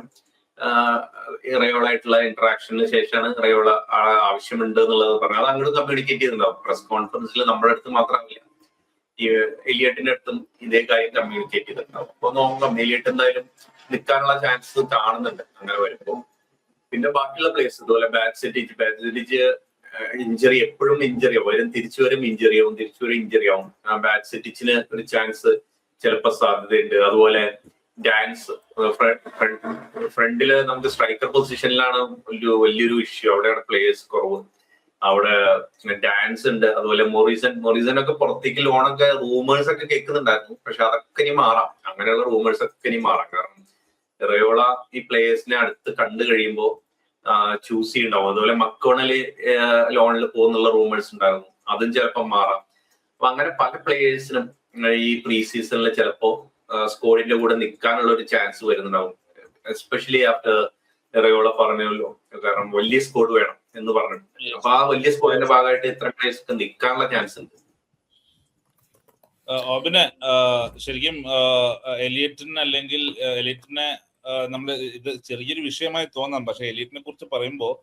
ഇറയോളായിട്ടുള്ള ഇന്ററാക്ഷന് ശേഷമാണ് ഇറയോള ആവശ്യമുണ്ട് എന്നുള്ളത് പറഞ്ഞത്. അത് അങ്ങോട്ട് കമ്മ്യൂണിക്കേറ്റ് ചെയ്തിട്ടുണ്ടാവും. പ്രസ് കോൺഫറൻസിൽ നമ്മുടെ അടുത്ത് മാത്രമല്ല ഈ എലിയട്ടിന്റെ അടുത്തും ഇതേ കാര്യം കമ്മ്യൂണിക്കേറ്റ് ചെയ്തിട്ടുണ്ടാവും. അപ്പൊ നോക്കാം, എലിയട്ട് എന്തായാലും നിൽക്കാനുള്ള ചാൻസ് കാണുന്നുണ്ട് അങ്ങനെ വരുമ്പോ. പിന്നെ ബാക്കിയുള്ള പ്ലേയേഴ്സ് ഇതുപോലെ ബാഡ്സെറ്റിച്ച് ഇഞ്ചറി എപ്പോഴും ഇഞ്ചറി ആവും. തിരിച്ചു വരും ഇഞ്ചറി ആവും, തിരിച്ചു വരും ഇഞ്ചറി ആവും. ബാഡ്സെറ്റിച്ചിന് ഒരു ചാൻസ് ചിലപ്പോൾ സാധ്യതയുണ്ട്. അതുപോലെ ഡാൻസ് ഫ്രണ്ടില് നമുക്ക് സ്ട്രൈക്കർ പൊസിഷനിലാണ് വലിയൊരു ഇഷ്യൂ. അവിടെയാണ് പ്ലേയേഴ്സ് കുറവ്. അവിടെ ഡാൻസ് ഉണ്ട്. അതുപോലെ മൊറീസൺ ഒക്കെ പുറത്തേക്ക് ലോണൊക്കെ റൂമേഴ്സ് ഒക്കെ കേൾക്കുന്നുണ്ടായിരുന്നു. പക്ഷെ അതൊക്കെ ഇനി മാറാം. അങ്ങനെയുള്ള റൂമേഴ്സ് ഒക്കെ ഇനി മാറാം. കാരണം റയോള ഈ പ്ലേയേഴ്സിനെ അടുത്ത് കണ്ടു കഴിയുമ്പോൾ ചൂസ് ചെയ്യുന്നുണ്ടാവും. അതുപോലെ മക്കോണല് ലോണിൽ പോകുന്നുള്ള റൂമേഴ്സ് ഉണ്ടായിരുന്നു. അതും ചിലപ്പോൾ മാറാം. അപ്പൊ അങ്ങനെ പല പ്ലേയേഴ്സിനും ഈ പ്രീ സീസണിൽ ചിലപ്പോ സ്കോഡിന്റെ കൂടെ നിൽക്കാനുള്ള ഒരു ചാൻസ് വരുന്നുണ്ടാവും. എസ്പെഷ്യലി ആഫ്റ്റർ റയോള പറഞ്ഞല്ലോ, കാരണം വലിയ സ്കോഡ് വേണം എന്ന് പറഞ്ഞിട്ടുണ്ട്. അപ്പൊ ആ വലിയ സ്കോഡിന്റെ ഭാഗമായിട്ട് ഇത്ര പ്ലേയേഴ്സ് ഒക്കെ നിൽക്കാനുള്ള ചാൻസ് ഉണ്ട്. ഓബിനെ ശരിക്കും എലിയറ്റിനെ നമ്മൾ ഇത് ചെറിയൊരു വിഷയമായി തോന്നാം, പക്ഷെ എലീറ്റിനെ കുറിച്ച് പറയുമ്പോൾ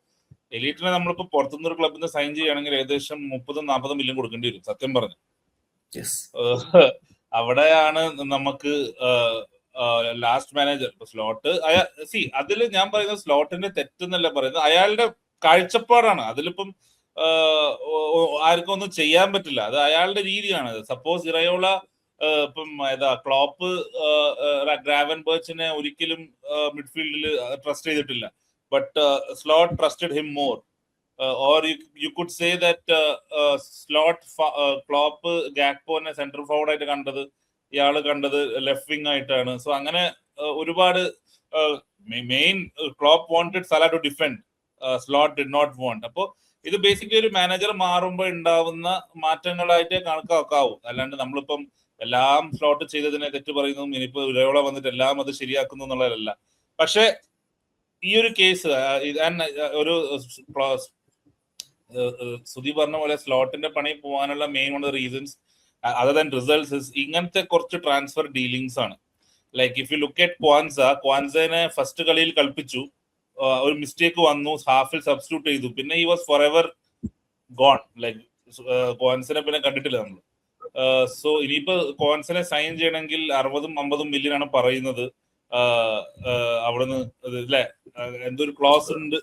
എലീറ്റിനെ നമ്മളിപ്പോ പുറത്തുനിന്ന് ഒരു ക്ലബിന് സൈൻ ചെയ്യുകയാണെങ്കിൽ ഏകദേശം 30-40 മില്യൺ കൊടുക്കേണ്ടി വരും സത്യം പറഞ്ഞു. അവിടെയാണ് നമുക്ക് ലാസ്റ്റ് മാനേജർ സ്ലോട്ട് അതിൽ ഞാൻ പറയുന്നത് സ്ലോട്ടിന്റെ തെറ്റെന്നല്ല പറയുന്നത്, അയാളുടെ കാഴ്ചപ്പാടാണ്. അതിലിപ്പം ആർക്കും ഒന്നും ചെയ്യാൻ പറ്റില്ല, അത് അയാളുടെ രീതിയാണ്. സപ്പോസ് ഇറയോള ഇപ്പം ക്ലോപ്പ് ഗ്രാവൻബർച്ചിനെ ഒരിക്കലും മിഡ്ഫീൽഡിൽ ട്രസ്റ്റ് ചെയ്തിട്ടില്ല, but Slot trusted him more. Or you could say that Slot Klopp ഗാക്പോനെ സെൻട്രൽ ഫോർവേഡ് ആയിട്ട് കണ്ടത്, ഇയാള് കണ്ടത് ലെഫ്റ്റ് വിങ് ആയിട്ടാണ്. സോ അങ്ങനെ ഒരുപാട് main Klopp wanted Salah to defend, Slot did not want. അപ്പോ ഇത് ബേസിക്കലി ഒരു മാനേജർ മാറുമ്പോൾ ഉണ്ടാവുന്ന മാറ്റങ്ങളായിട്ടേ കണക്കാക്കാവൂ. അല്ലാണ്ട് നമ്മളിപ്പം എല്ലാം സ്ലോട്ട് ചെയ്തതിനെ തെറ്റ് പറയുന്നതും ഇനിയിപ്പോ ഇരയോള വന്നിട്ട് എല്ലാം അത് ശരിയാക്കുന്നു എന്നുള്ളതല്ല. പക്ഷെ ഈ ഒരു കേസ് ഒരു സുധി പറഞ്ഞ പോലെ സ്ലോട്ടിന്റെ പണി പോകാനുള്ള main one reasons other than results ഇങ്ങനത്തെ കുറച്ച് ട്രാൻസ്ഫർ ഡീലിങ്സ് ആണ്. Like if you look at ക്വാൻസനെ ഫസ്റ്റ് കളിയിൽ കളിപ്പിച്ചു, ഒരു മിസ്റ്റേക്ക് വന്നു, ഹാഫിൽ സബ്സ്റ്റിറ്റ്യൂട്ട് ചെയ്തു, പിന്നെ he was for ever gone. Like ക്വാൻസനെ പിന്നെ കണ്ടിട്ടില്ല നമ്മൾ. സോ ഇനിയിപ്പോ ക്വാൻസനെ സൈൻ ചെയ്യണമെങ്കിൽ 60-50 മില്യൺ ആണ് പറയുന്നത്. അവിടുന്ന് അല്ലെ എന്തൊരു ക്ലോസ് ഉണ്ട്.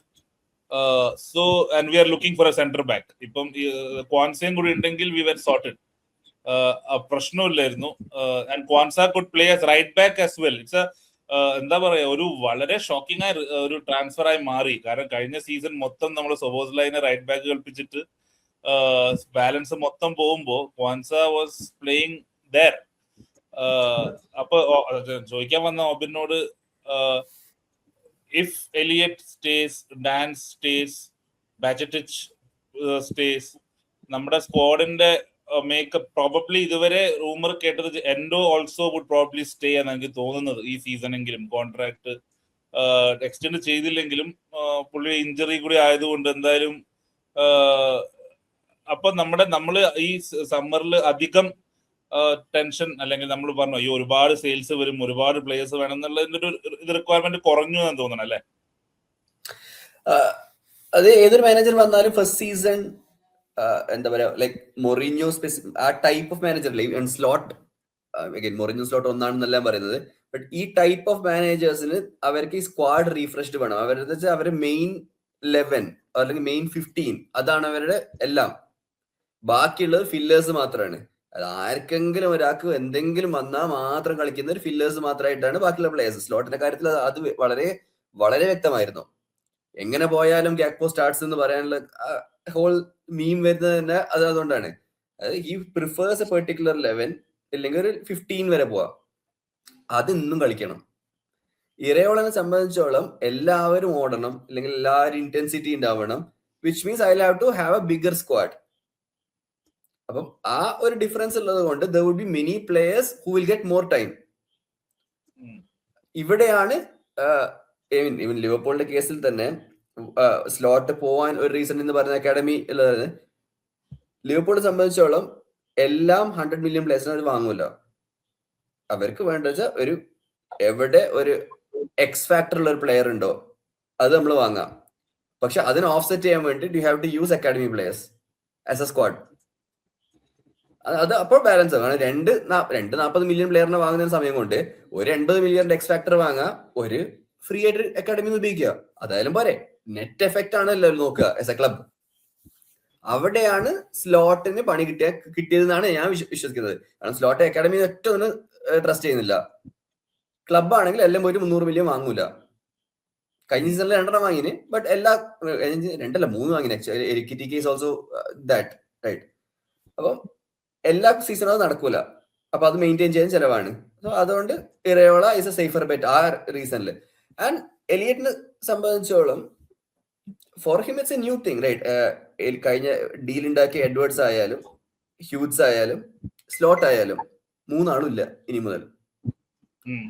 So and we are looking for a centre back. ഇപ്പം ക്വാൻസയും കൂടി ഉണ്ടെങ്കിൽ വി വെർ സോർട്ടഡ്, പ്രശ്നമില്ലായിരുന്നു. And Quansah could play as right back as well. It's എന്താ പറയാ, ഒരു വളരെ ഷോക്കിംഗ് ആയ ഒരു ട്രാൻസ്ഫർ ആയി മാറി. കാരണം കഴിഞ്ഞ സീസൺ മൊത്തം നമ്മൾ സൊബോസ്ലൈനെ റൈറ്റ് ബാക്ക് കളിപ്പിച്ചിട്ട് ബാലൻസ് മൊത്തം പോകുമ്പോ ക്വാൻസ വാസ് പ്ലേയിങ് ദർ. അപ്പൊ ചോദിക്കാൻ വന്ന ഓബിനോട്, if Elliott stays, Danns stays, Bajcetic stays, നമ്മുടെ സ്ക്വാഡിന്റെ മേക്കപ്പ് പ്രോബബ്ലി ഇതുവരെ റൂമർ കേട്ടത് Endo also would probably stay ആണ് എനിക്ക് തോന്നുന്നത്. ഈ സീസണെങ്കിലും കോൺട്രാക്ട് എക്സ്റ്റെൻഡ് ചെയ്തില്ലെങ്കിലും പുള്ളി ഇഞ്ചറി കൂടി ആയതുകൊണ്ട് എന്തായാലും. അപ്പൊ നമ്മൾ ഈ സമ്മറിൽ അധികം ടെൻഷൻ, അല്ലെങ്കിൽ നമ്മൾ പറഞ്ഞു ഈ ഒരുപാട് സെയിൽസ് വരും, ഒരുപാട് പ്ലേയേഴ്സ് വേണം എന്നുള്ളതിന്റെ ഒരു ഇത് റിക്വയർമെന്റ് കുറഞ്ഞു എന്ന് തോന്നണം അല്ലെ? അത് ഏതൊരു മാനേജർ വന്നാലും ഫസ്റ്റ് സീസൺ എന്താ പറയാ, ലൈക് മൊറിഞ്ഞോ ആ type of manager Slot, Mourinho Slot ഒന്നാണെന്നല്ല പറയുന്നത്, ബട്ട് ഈ ടൈപ്പ് ഓഫ് മാനേജേഴ്സിന് അവർക്ക് ഈ സ്ക്വാഡ് റീഫ്രഷ്ഡ് വേണം. അവരുടെ മെയിൻ 11 അല്ലെങ്കിൽ മെയിൻ 15 അതാണ് അവരുടെ എല്ലാം. ബാക്കിയുള്ളത് ഫില്ലേഴ്സ് മാത്രമാണ്. അത് ആർക്കെങ്കിലും ഒരാൾക്ക് എന്തെങ്കിലും വന്നാൽ മാത്രം കളിക്കുന്ന ഒരു ഫില്ലേഴ്സ് മാത്രമായിട്ടാണ് ബാക്കിയുള്ള പ്ലേയേഴ്സ്. സ്ലോട്ടിന്റെ കാര്യത്തിൽ അത് വളരെ വളരെ വ്യക്തമായിരുന്നു. എങ്ങനെ പോയാലും ഗാക്പോ സ്റ്റാർട്ട്സ് എന്ന് പറയാനുള്ള ഹോൾ മീം വരുന്നത് തന്നെ അതുകൊണ്ടാണ്. ഈ പ്രിഫേഴ്സ് എ പെർട്ടിക്കുലർ 11 ഇല്ലെങ്കിൽ ഒരു 15 വരെ പോവാം, അത് ഇന്നും കളിക്കണം. ഇരയോളനെ സംബന്ധിച്ചോളം എല്ലാവരും ഓടണം, അല്ലെങ്കിൽ എല്ലാവരും ഇന്റൻസിറ്റി ഉണ്ടാവണം, which means I have to have a bigger squad. അപ്പം ആ ഒരു ഡിഫറൻസ് ഉള്ളത് കൊണ്ട് there would be many players who will get more time. ഇവിടെയാണ് ലിവർപൂളിന്റെ കേസിൽ തന്നെ സ്ലോട്ട് പോവാൻ ഒരു റീസൺ എന്ന് പറയുന്ന അക്കാഡമി ഉള്ളത്. ലിവർപൂളിനെ സംബന്ധിച്ചോളം എല്ലാം 100 മില്യൺ പ്ലേയേഴ്സിനെ അവർ വാങ്ങൂല. അവർക്ക് വേണ്ട വെച്ചാൽ ഒരു എവിടെ ഒരു എക്സ് ഫാക്ടർ ഉള്ള ഒരു പ്ലെയർ ഉണ്ടോ അത് നമ്മൾ വാങ്ങാം. പക്ഷെ അതിന് ഓഫ്സെറ്റ് ചെയ്യാൻ വേണ്ടി you have to use academy players as a squad. അത് അപ്പോൾ ബാലൻസ് ആണ്. 240 മില്യൺ പ്ലെയറിനെ വാങ്ങുന്ന സമയം കൊണ്ട് ഒരു 80 മില്യൺ എക്സ് ഫാക്ടർ വാങ്ങാം, ഒരു ഫ്രീ ആയിട്ട് അക്കാഡമി ഉപയോഗിക്കുക, അതായാലും പോരെ. നെറ്റ് എഫക്റ്റ് ആണ് എല്ലാവരും നോക്കുക ആസ് എ ക്ലബ്. അവിടെയാണ് സ്ലോട്ടിന് പണി കിട്ടിയതെന്നാണ് ഞാൻ വിശ്വസിക്കുന്നത്. കാരണം സ്ലോട്ട് അക്കാഡമി ഒറ്റ ഒന്ന് ട്രസ്റ്റ് ചെയ്യുന്നില്ല. ക്ലബ് ആണെങ്കിൽ എല്ലാം പോയിട്ട് 300 മില്യൺ വാങ്ങൂല. കഴിഞ്ഞ സീസണിൽ 2 വാങ്ങിന്, ബട്ട് എല്ലാ 3 വാങ്ങിന്. എരിക്കിറ്റി കേസ് ഓൾസോ ദാറ്റ് റൈറ്റ്. അപ്പം എല്ലാ സീസണും അത് നടക്കൂല. അപ്പൊ അത് മെയിൻറ്റെയിൻ ചെയ്യാൻ ചെലവാണ്. സോ അതുകൊണ്ട് Iraola is a safer bet ആ റീസണിൽ. ആൻഡ് എലിയറ്റിനെ സംബന്ധിച്ചോളം for him it's a new thing right. കഴിഞ്ഞ ഡീൽ ഉണ്ടാക്കിയ എഡ്വേർഡ്സ് ആയാലും ഹ്യൂസ് ആയാലും സ്ലോട്ട് ആയാലും 3 ആളും ഇല്ല ഇനി മുതൽ.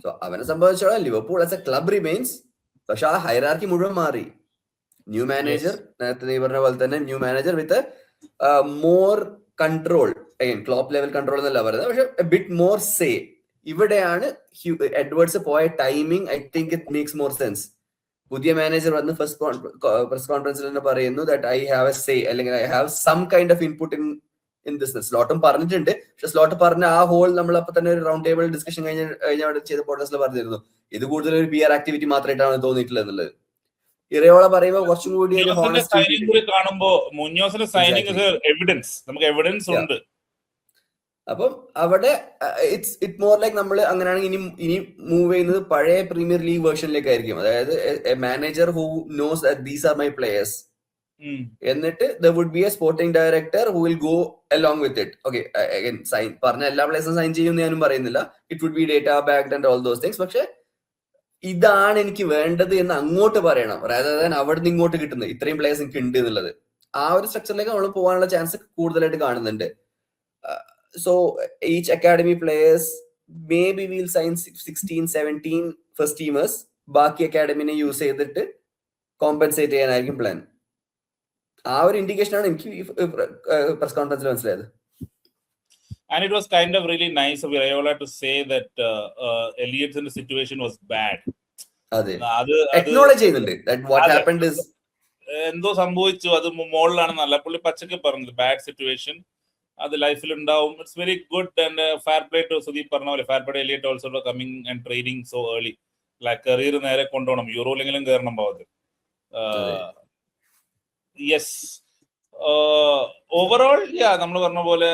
സോ അവനെ സംബന്ധിച്ചോളം Liverpool as a club remains. പക്ഷെ ആ ഹൈറാർക്കി മുഴുവൻ മാറി. ന്യൂ മാനേജർ, നേരത്തെ നീ പറഞ്ഞ പോലെ തന്നെ new manager with more control. Klopp level control എന്നല്ല പറയുന്നത്, പക്ഷെ ബിറ്റ് മോർ സേ. ഇവിടെയാണ് എഡ്വേർഡ്സ് പോയ timing. I think it makes more sense. പുതിയ മാനേജർ വന്ന് ഫസ്റ്റ് പ്രസ് കോൺഫറൻസിൽ തന്നെ പറയുന്നു that I have a say, അല്ലെങ്കിൽ I have some kind of input in this. സ്ലോട്ടും പറഞ്ഞിട്ടുണ്ട്. പക്ഷെ സ്ലോട്ട് പറഞ്ഞ ആ ഹോൾ നമ്മൾ അപ്പൊ തന്നെ ഒരു റൗണ്ട് ടേബിൾ ഡിസ്കഷൻ കഴിഞ്ഞ ചെയ്ത പോഡ്കാസ്റ്റിൽ പറഞ്ഞിരുന്നു ഇത് കൂടുതൽ ഒരു PR ആക്ടിവിറ്റി മാത്രമായിട്ടാണ് തോന്നിയിട്ടുള്ളത് എന്നുള്ളത്. ഇറയോള പറയുമ്പോൾ കുറച്ചും കൂടി ഒരു സൈനിങ് കാണുമ്പോ മുന്നോസിന്റെ സൈനിങ് എവിഡൻസ്, നമുക്ക് എവിഡൻസ് ഉണ്ട്. അപ്പം അവിടെ ഇറ്റ് മോർ ലൈക്ക് നമ്മൾ അങ്ങനെയാണെങ്കിൽ ഇനി മൂവ് ചെയ്യുന്നത് പഴയ പ്രീമിയർ ലീഗ് വേർഷനിലേക്ക് ആയിരിക്കും. അതായത് manager who knows that these are my players, എന്നിട്ട് there would be a sporting director who will go along with it. Okay, again sign പറഞ്ഞ എല്ലാ പ്ലേയേഴ്സും സൈൻ ചെയ്യുമെന്ന് ഞാനും പറയുന്നില്ല. It would be data backed and all those things. പക്ഷെ ഇതാണ് എനിക്ക് വേണ്ടത് എന്ന് അങ്ങോട്ട് പറയണം, rather than അവിടെ നിന്ന് ഇങ്ങോട്ട് കിട്ടുന്നത് ഇത്രയും പ്ലേയേഴ്സ് എനിക്ക് ഉണ്ട് എന്നുള്ളത്. ആ ഒരു സ്ട്രക്ചറിലേക്ക് നമ്മൾ പോകാനുള്ള ചാൻസ് കൂടുതലായിട്ട് കാണുന്നുണ്ട്. So each academy players maybe we'll sign 16-17 first teamers, ബാക്കി അക്കാഡമിനെ യൂസ് ചെയ്തിട്ട് കോമ്പൻസേറ്റ് ചെയ്യാനായിരിക്കും പ്ലാൻ. ആ ഒരു ഇൻഡിക്കേഷൻ ആണ് എനിക്ക് പ്രസ് കോൺഫറൻസിൽ മനസ്സിലായത്. And it was kind of really nice of Iraola to say that Elliott's situation was bad. അതെ, acknowledge ചെയ്യുന്നുണ്ട് that what happened is എന്തോ സംഭവിച്ചു, അത് മോളിലാണ് നല്ല പുള്ളി പച്ചക്ക് പറഞ്ഞത്. ബാഡ് സിറ്റുവേഷൻ അത് ലൈഫിൽ ഉണ്ടാവും. It's very good and fair play to Sudeep പറഞ്ഞ പോലെ fair play Elliott also coming and training so early. Like career നേരെ കൊണ്ടുപോകണം, യൂറോയിലെങ്കിലും കയറണം ഭാഗത്ത്. യെസ്, ഓവറോൾ നമ്മൾ പറഞ്ഞ പോലെ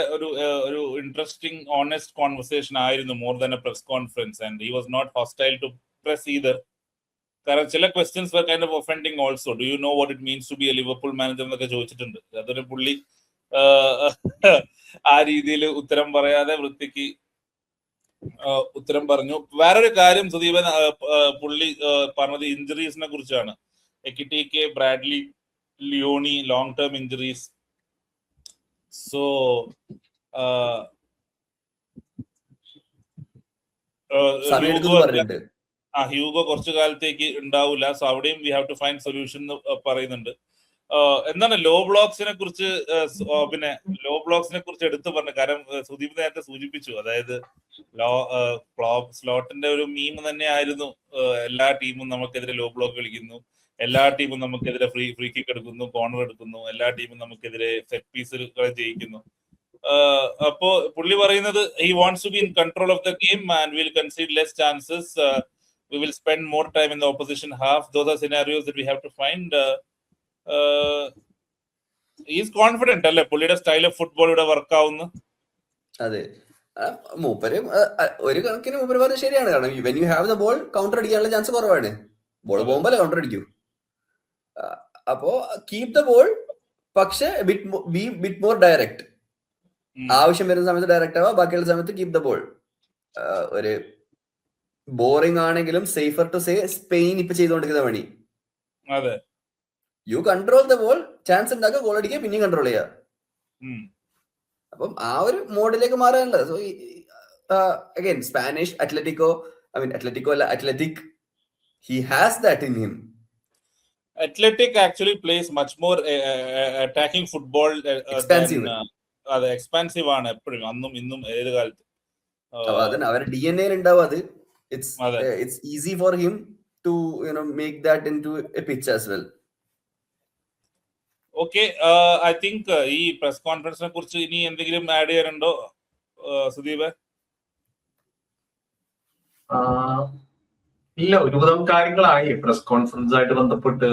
ഒരു ഇൻട്രസ്റ്റിംഗ് ഓണസ്റ്റ് കോൺവെർസേഷൻ ആയിരുന്നു, more than a press conference. And he was not hostile to press either. കാരണം ചില questions were kind of offending also. Do you know what it means to be a Liverpool manager എന്നൊക്കെ ചോദിച്ചിട്ടുണ്ട്. അതൊരു പുള്ളി ആ രീതിയിൽ ഉത്തരം പറയാതെ വൃത്തിക്ക് ഉത്തരം പറഞ്ഞു. വേറൊരു കാര്യം സുദീപൻ പുള്ളി പറഞ്ഞത് ഇഞ്ചുറീസിനെ കുറിച്ചാണ്. Ekitike, Bradley, Leoni long term injuries. So Hugo കുറച്ചു കാലത്തേക്ക് ഉണ്ടാവില്ല. സോ അവിടെയും we have to find solution പറയുന്നുണ്ട്. എന്താണ് ലോ ബ്ലോക്സിനെ കുറിച്ച്, പിന്നെ ലോ ബ്ലോക്സിനെ കുറിച്ച് എടുത്തു പറഞ്ഞു. കാരണം സുദീപ് നേരത്തെ സൂചിപ്പിച്ചു, അതായത് സ്ലോട്ടിന്റെ ഒരു മീം തന്നെ ആയിരുന്നു, എല്ലാ ടീമും നമുക്കെതിരെ ലോ ബ്ലോക്ക് കളിക്കുന്നു, എല്ലാ ടീമും നമുക്കെതിരെ ഫ്രീ കിക്ക് എടുക്കുന്നു, കോർണർ എടുക്കുന്നു, എല്ലാ ടീമും നമുക്കെതിരെ സെറ്റ് പീസുകൾ ജയിക്കുന്നു. അപ്പോ പുള്ളി പറയുന്നത് he wants to be in control of the game and will concede less chances. We will spend more time in the opposition half. Those are scenarios that we have to find. Is confident അല്ലേ പുള്ളിയുടെ style of football ഇവിടെ work ആവുന്നു? അതെ, മൂപ്പര് ഒരു കണക്കിന് മൂപ്പര് പറഞ്ഞത് ശരിയാണ്. കാരണം when you have the ball counter അടിക്കാനുള്ള ചാൻസ് കുറവാണ്. ബോൾ പോകുമ്പോൾ കൗണ്ടർ അടിക്കൂ. അപ്പോ കീപ് ദ ബോൾ, പക്ഷെ ബിറ്റ് മോർ ഡയറക്റ്റ്. ആവശ്യം വരുന്ന സമയത്ത് ഡയറക്റ്റ് ആവാ, ബാക്കിയുള്ള സമയത്ത് കീപ് ദ ബോൾ. ഒരു ബോറിംഗ് ആണെങ്കിലും സേഫർ ടു സേ സ്പെയിൻ ഇപ്പൊ ചെയ്തുകൊണ്ടിരിക്കുന്ന പണി. അതെ, you control the ball, chance ഉണ്ടാക്കുക, ഗോൾ അടിക്കുക, പിന്നെയും കൺട്രോൾ ചെയ്യുക. അപ്പം ആ ഒരു മോഡിലേക്ക് മാറാനുള്ളത്. സോ അഗൈൻ സ്പാനിഷ് അത്ലറ്റിക്കോ അല്ല, athletic, he has that in him. Athletic actually plays much more attacking football expansive. അതെ, എക്സ്പാൻസീവ് ആണ് എപ്പോഴും, അന്നും ഇന്നും ഏത് കാലത്ത്. അതന്നെ അവരുടെ DNA ഉണ്ടാവും അത്. It's easy for him to make that into a pitch as well. Okay, I think ഈ പ്രസ് കോൺഫറൻസിനെ കുറിച്ച് ഇനി എന്തെങ്കിലും ആഡ് ചെയ്യാനുണ്ടോ സുദീപ്? ഇല്ല, ഒരുവിധം കാര്യങ്ങളായി പ്രസ് കോൺഫറൻസ് ആയിട്ട് ബന്ധപ്പെട്ട്.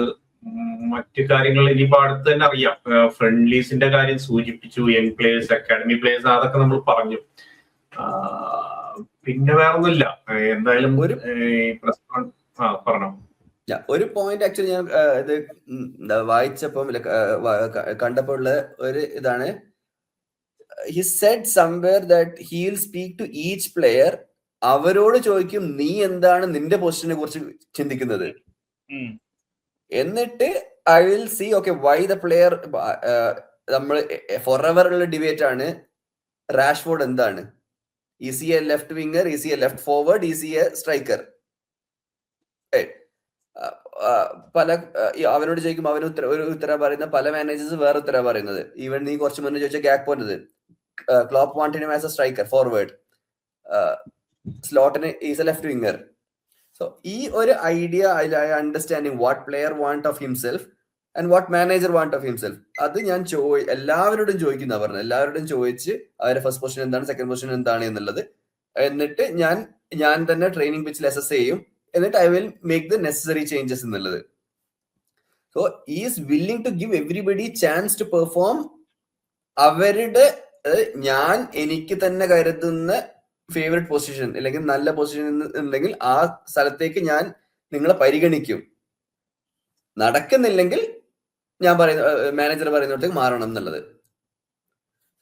മറ്റു കാര്യങ്ങൾ ഇനിയിപ്പോ അടുത്ത് തന്നെ അറിയാം. ഫ്രണ്ട്ലീസിന്റെ കാര്യം സൂചിപ്പിച്ചു, യങ് പ്ലേയേഴ്സ്, അക്കാഡമി പ്ലേയേഴ്സ്, അതൊക്കെ നമ്മൾ പറഞ്ഞു. പിന്നെ വേറൊന്നുമില്ല. എന്തായാലും ഒരു പറഞ്ഞു ഒരു പോയിന്റ് ആക്ച്വലി ഞാൻ ഇത് വായിച്ചപ്പോ കണ്ടപ്പോ ഉള്ള ഒരു ഇതാണ്. he said somewhere that he will speak to each player. അവരോട് ചോദിക്കും, നീ എന്താണ് നിന്റെ പൊസിഷനെ കുറിച്ച് ചിന്തിക്കുന്നത്, എന്നിട്ട് I will see okay why the player. നമ്മൾ ഫോർ എവർ ഉള്ള ഡിബേറ്റ് ആണ്, റാഷ്ഫോർഡ് എന്താണ്, is he a left winger, is he a left forward, is he a striker. പല അവനോട് ചോദിക്കുമ്പോൾ അവന് ഒരു ഉത്തരം പറയുന്ന, പല മാനേജേഴ്സ് വേറെ ഉത്തരം പറയുന്നത്. ഈവൻ നീ കുറച്ച് മുന്നേ ചോദിച്ച ഗാക്പോൻ്റെത്, Klopp wanted him as a striker, forward. സ്ലോട്ടിന് is a left winger. So ഈ ഒരു idea, understanding what player want of himself and what manager want of himself, അത് ഞാൻ എല്ലാവരോടും ചോദിക്കുന്ന പറഞ്ഞു. എല്ലാവരോടും ചോദിച്ച് അവരുടെ ഫസ്റ്റ് പൊസിഷൻ എന്താണ്, സെക്കൻഡ് പൊസിഷൻ എന്താണ് എന്നുള്ളത്, എന്നിട്ട് ഞാൻ തന്നെ ട്രെയിനിങ് പിച്ചിൽ അസസ് ചെയ്യും. എന്നിട്ട് I will make the necessary changes എന്നുള്ളത്. So is willing to give everybody chance to perform അവരുടെ എനിക്ക് തന്നെ കരുതുന്ന ഫേവറേറ്റ് പൊസിഷൻ അല്ലെങ്കിൽ നല്ല പൊസിഷൻ ഉണ്ടെങ്കിൽ ആ സ്ഥലത്തേക്ക് ഞാൻ നിങ്ങളെ പരിഗണിക്കും. നടക്കുന്നില്ലെങ്കിൽ ഞാൻ പറയുന്ന മാനേജർ പറയുന്നിടത്തേക്ക് മാറണം എന്നുള്ളത്.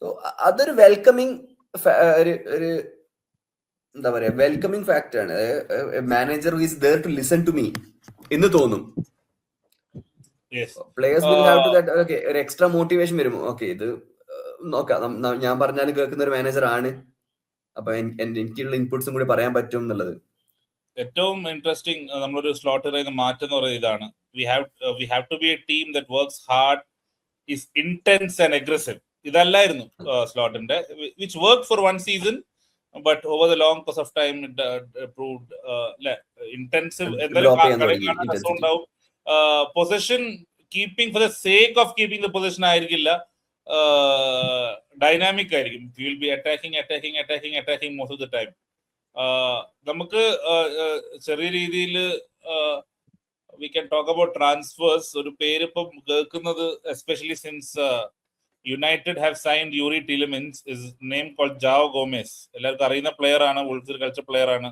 സോ അതൊരു വെൽക്കമിങ് ഒരു എന്താ പറയാ, വെൽക്കമിങ് ഫാക്ടർ ആണ്. Manager is there to listen to me എന്ന് തോന്നും. Players will have to that. Okay, ഒരു എക്സ്ട്രാ മോട്ടിവേഷൻ വരും. ഓക്കെ, ഇത് നോക്കാം, ഞാൻ പറഞ്ഞാലും കേൾക്കുന്ന ഒരു മാനേജർ ആണ്, അപ്പൊ എനിക്കുള്ള ഇൻപുട്സും കൂടി പറയാൻ പറ്റും എന്നുള്ളത്. ഏറ്റവും ഇൻട്രസ്റ്റിംഗ് നമ്മളൊരു സ്ലോട്ടറിൽ മാറ്റം എന്ന് പറയുന്നത് ഇതാണ്. we have to be a team that works hard, is intense and aggressive. ഇതല്ലായിരുന്നു സ്ലോട്ടിന്റെ, which worked for one season, but over the long course of time it proved intensive. എന്തായാലും position keeping for the sake of keeping the position ആയിരിക്കില്ല, dynamic ആയിരിക്കും. U will B attacking most of the time. നമുക്ക് ചെറിയ രീതിയിൽ we can talk about transfers. ഒരു പേര് ഇപ്പം കേൾക്കുന്നത്, especially since United have signed Youri Tielemans, is name called Joao Gomes. എല്ലാവർക്കും അറിയുന്ന പ്ലെയർ ആണ്, വുൾഫ്സിൽ കളിച്ച പ്ലെയർ ആണ്.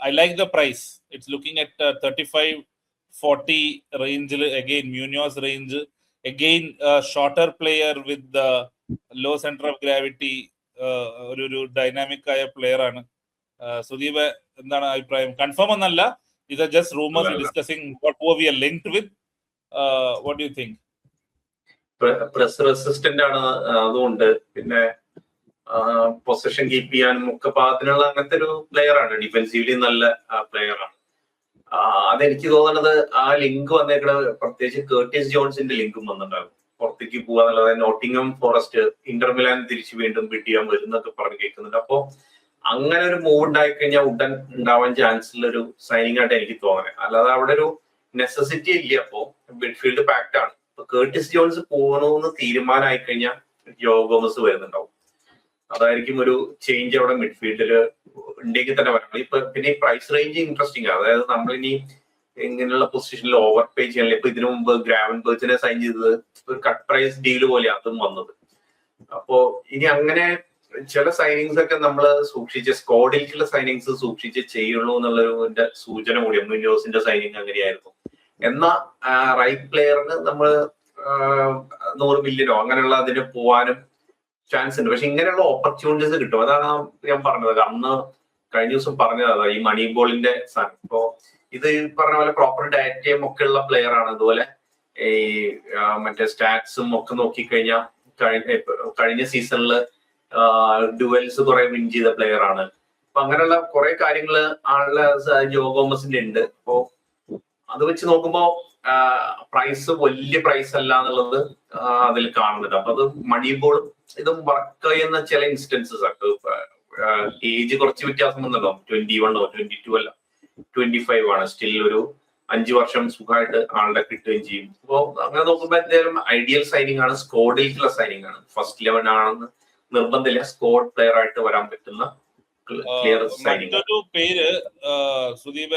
I like the price. It's looking at 35-40 റേഞ്ചിൽ. Again Munoz range, again shorter player with low centre of gravity, ഒരു dynamic ആയ player ആണ്. സുദീപ് എന്താണ് അഭിപ്രായം? കൺഫേം ഒന്നല്ല, these are just rumors. We're discussing what we are linked with. What do you think? Press resistant ആണ്, അതുകൊണ്ട് പിന്നെ position keep ചെയ്യാനും ഒക്കെ പാകത്തിനുള്ള അങ്ങനത്തെ ഒരു പ്ലെയർ ആണ്. ഡിഫെൻസീവ്ലി നല്ല പ്ലെയർ ആണ്. അതെനിക്ക് തോന്നുന്നത് ആ ലിങ്ക് വന്നേക്കുന്നത് പ്രത്യേകിച്ച് കേർട്ടിസ് ജോൺസിന്റെ ലിങ്കും വന്നിട്ടുണ്ടാകും. പുറത്തേക്ക് പോവാന്നുള്ളത്, നോട്ടിംഗം ഫോറസ്റ്റ് ഇന്റർ മിലാൻ തിരിച്ചു വീണ്ടും ബിഡ് ചെയ്യാൻ വരുന്നൊക്കെ പറഞ്ഞ് കേൾക്കുന്നുണ്ട്. അപ്പോ അങ്ങനെ ഒരു മൂവ് ഉണ്ടായി കഴിഞ്ഞാൽ ഉടൻ ഉണ്ടാവാൻ ചാൻസ് ഉള്ള ഒരു സൈനിങ് ആയിട്ട് എനിക്ക് തോന്നുന്നത്. അല്ലാതെ അവിടെ ഒരു നെസസിറ്റി ഇല്ല. അപ്പോ മിഡ്ഫീൽഡ് പാക്ട് ആണ്. ഇപ്പൊ കേർട്ടിസ് ജോൺസ് പോകണമെന്ന് തീരുമാനമായി കഴിഞ്ഞാൽ ജോ ഗോമസ് വരുന്നുണ്ടാവും. അതായിരിക്കും ഒരു ചേഞ്ച് അവിടെ മിഡ്ഫീൽഡില് ഉണ്ടെങ്കിൽ തന്നെ വരണം. ഇപ്പൊ പിന്നെ ഈ പ്രൈസ് റേഞ്ച് ഇൻട്രസ്റ്റിംഗ് ആണ്. അതായത് നമ്മളിനി ഇങ്ങനെയുള്ള പൊസിഷനിൽ ഓവർ പേ ചെയ്യാനില്ല. ഇപ്പൊ ഇതിനു മുമ്പ് ഗ്രാവൻബർച്ചിനെ സൈൻ ചെയ്തത് ഒരു കട്ട് പ്രൈസ് ഡീല് പോലെ അതും വന്നത്. അപ്പോ ഇനി അങ്ങനെ ചില സൈനിങ്സ് ഒക്കെ നമ്മൾ സൂക്ഷിച്ച്, സ്ക്വാഡിലേക്കുള്ള സൈനിങ്സ് സൂക്ഷിച്ച് ചെയ്യുള്ളൂ എന്നുള്ളൊരു സൂചന കൂടി. മ്യൂനിയോസിന്റെ സൈനിങ് അങ്ങനെയായിരുന്നു. എന്നാൽ റൈറ്റ് പ്ലെയറിന് നമ്മൾ 100 മില്യനോ അങ്ങനെയുള്ള അതിന് പോവാനും ചാൻസ് ഉണ്ട്. പക്ഷെ ഇങ്ങനെയുള്ള ഓപ്പർച്യൂണിറ്റീസ് കിട്ടും. അതാണ് ഞാൻ പറഞ്ഞത്. അന്ന് കഴിഞ്ഞ ദിവസം പറഞ്ഞത് ഈ മണി ബോളിന്റെ സാധനം. ഇപ്പോ ഇത് പറഞ്ഞ പോലെ പ്രോപ്പർ ഡാറ്റയും ഒക്കെ ഉള്ള പ്ലെയർ ആണ്. അതുപോലെ ഈ മറ്റേ സ്റ്റാറ്റ്സും ഒക്കെ നോക്കിക്കഴിഞ്ഞാൽ കഴിഞ്ഞ സീസണില് ഡുവൽസ് കുറെ വിൻ ചെയ്ത പ്ലെയർ ആണ്. അപ്പൊ അങ്ങനെയുള്ള കുറെ കാര്യങ്ങള് ആളുടെ ജോ ഗോമസിന്റെ ഉണ്ട്. അപ്പോ അത് വെച്ച് നോക്കുമ്പോ പ്രൈസ് വലിയ പ്രൈസ് അല്ല എന്നുള്ളത് അതിൽ കാണുന്നുണ്ട്. അപ്പൊ അത് മണി ബോളും ഇതും വർക്ക് ചെയ്യുന്ന ചില ഇൻസ്റ്റൻസസ് ആണ്. ഏജ് കുറച്ച് വ്യത്യാസം വന്നല്ലോ. 21 22 അല്ല, 25 ആണ്. സ്റ്റിൽ ഒരു 5 വർഷം സുഖമായിട്ട് ആളുടെ കിട്ടുകയും ചെയ്യും. അപ്പോ അങ്ങനെ നോക്കുമ്പോ എന്തായാലും ഐഡിയൽ സൈനിങ് ആണ്. സ്കോഡിലേക്കുള്ള സൈനിങ് ആണ്. ഫസ്റ്റ് 11 ആണെന്ന് നിർബന്ധമില്ല. സ്കോഡ് പ്ലെയർ ആയിട്ട് വരാൻ പറ്റുന്ന മറ്റൊരു പേര് സുദീപ്,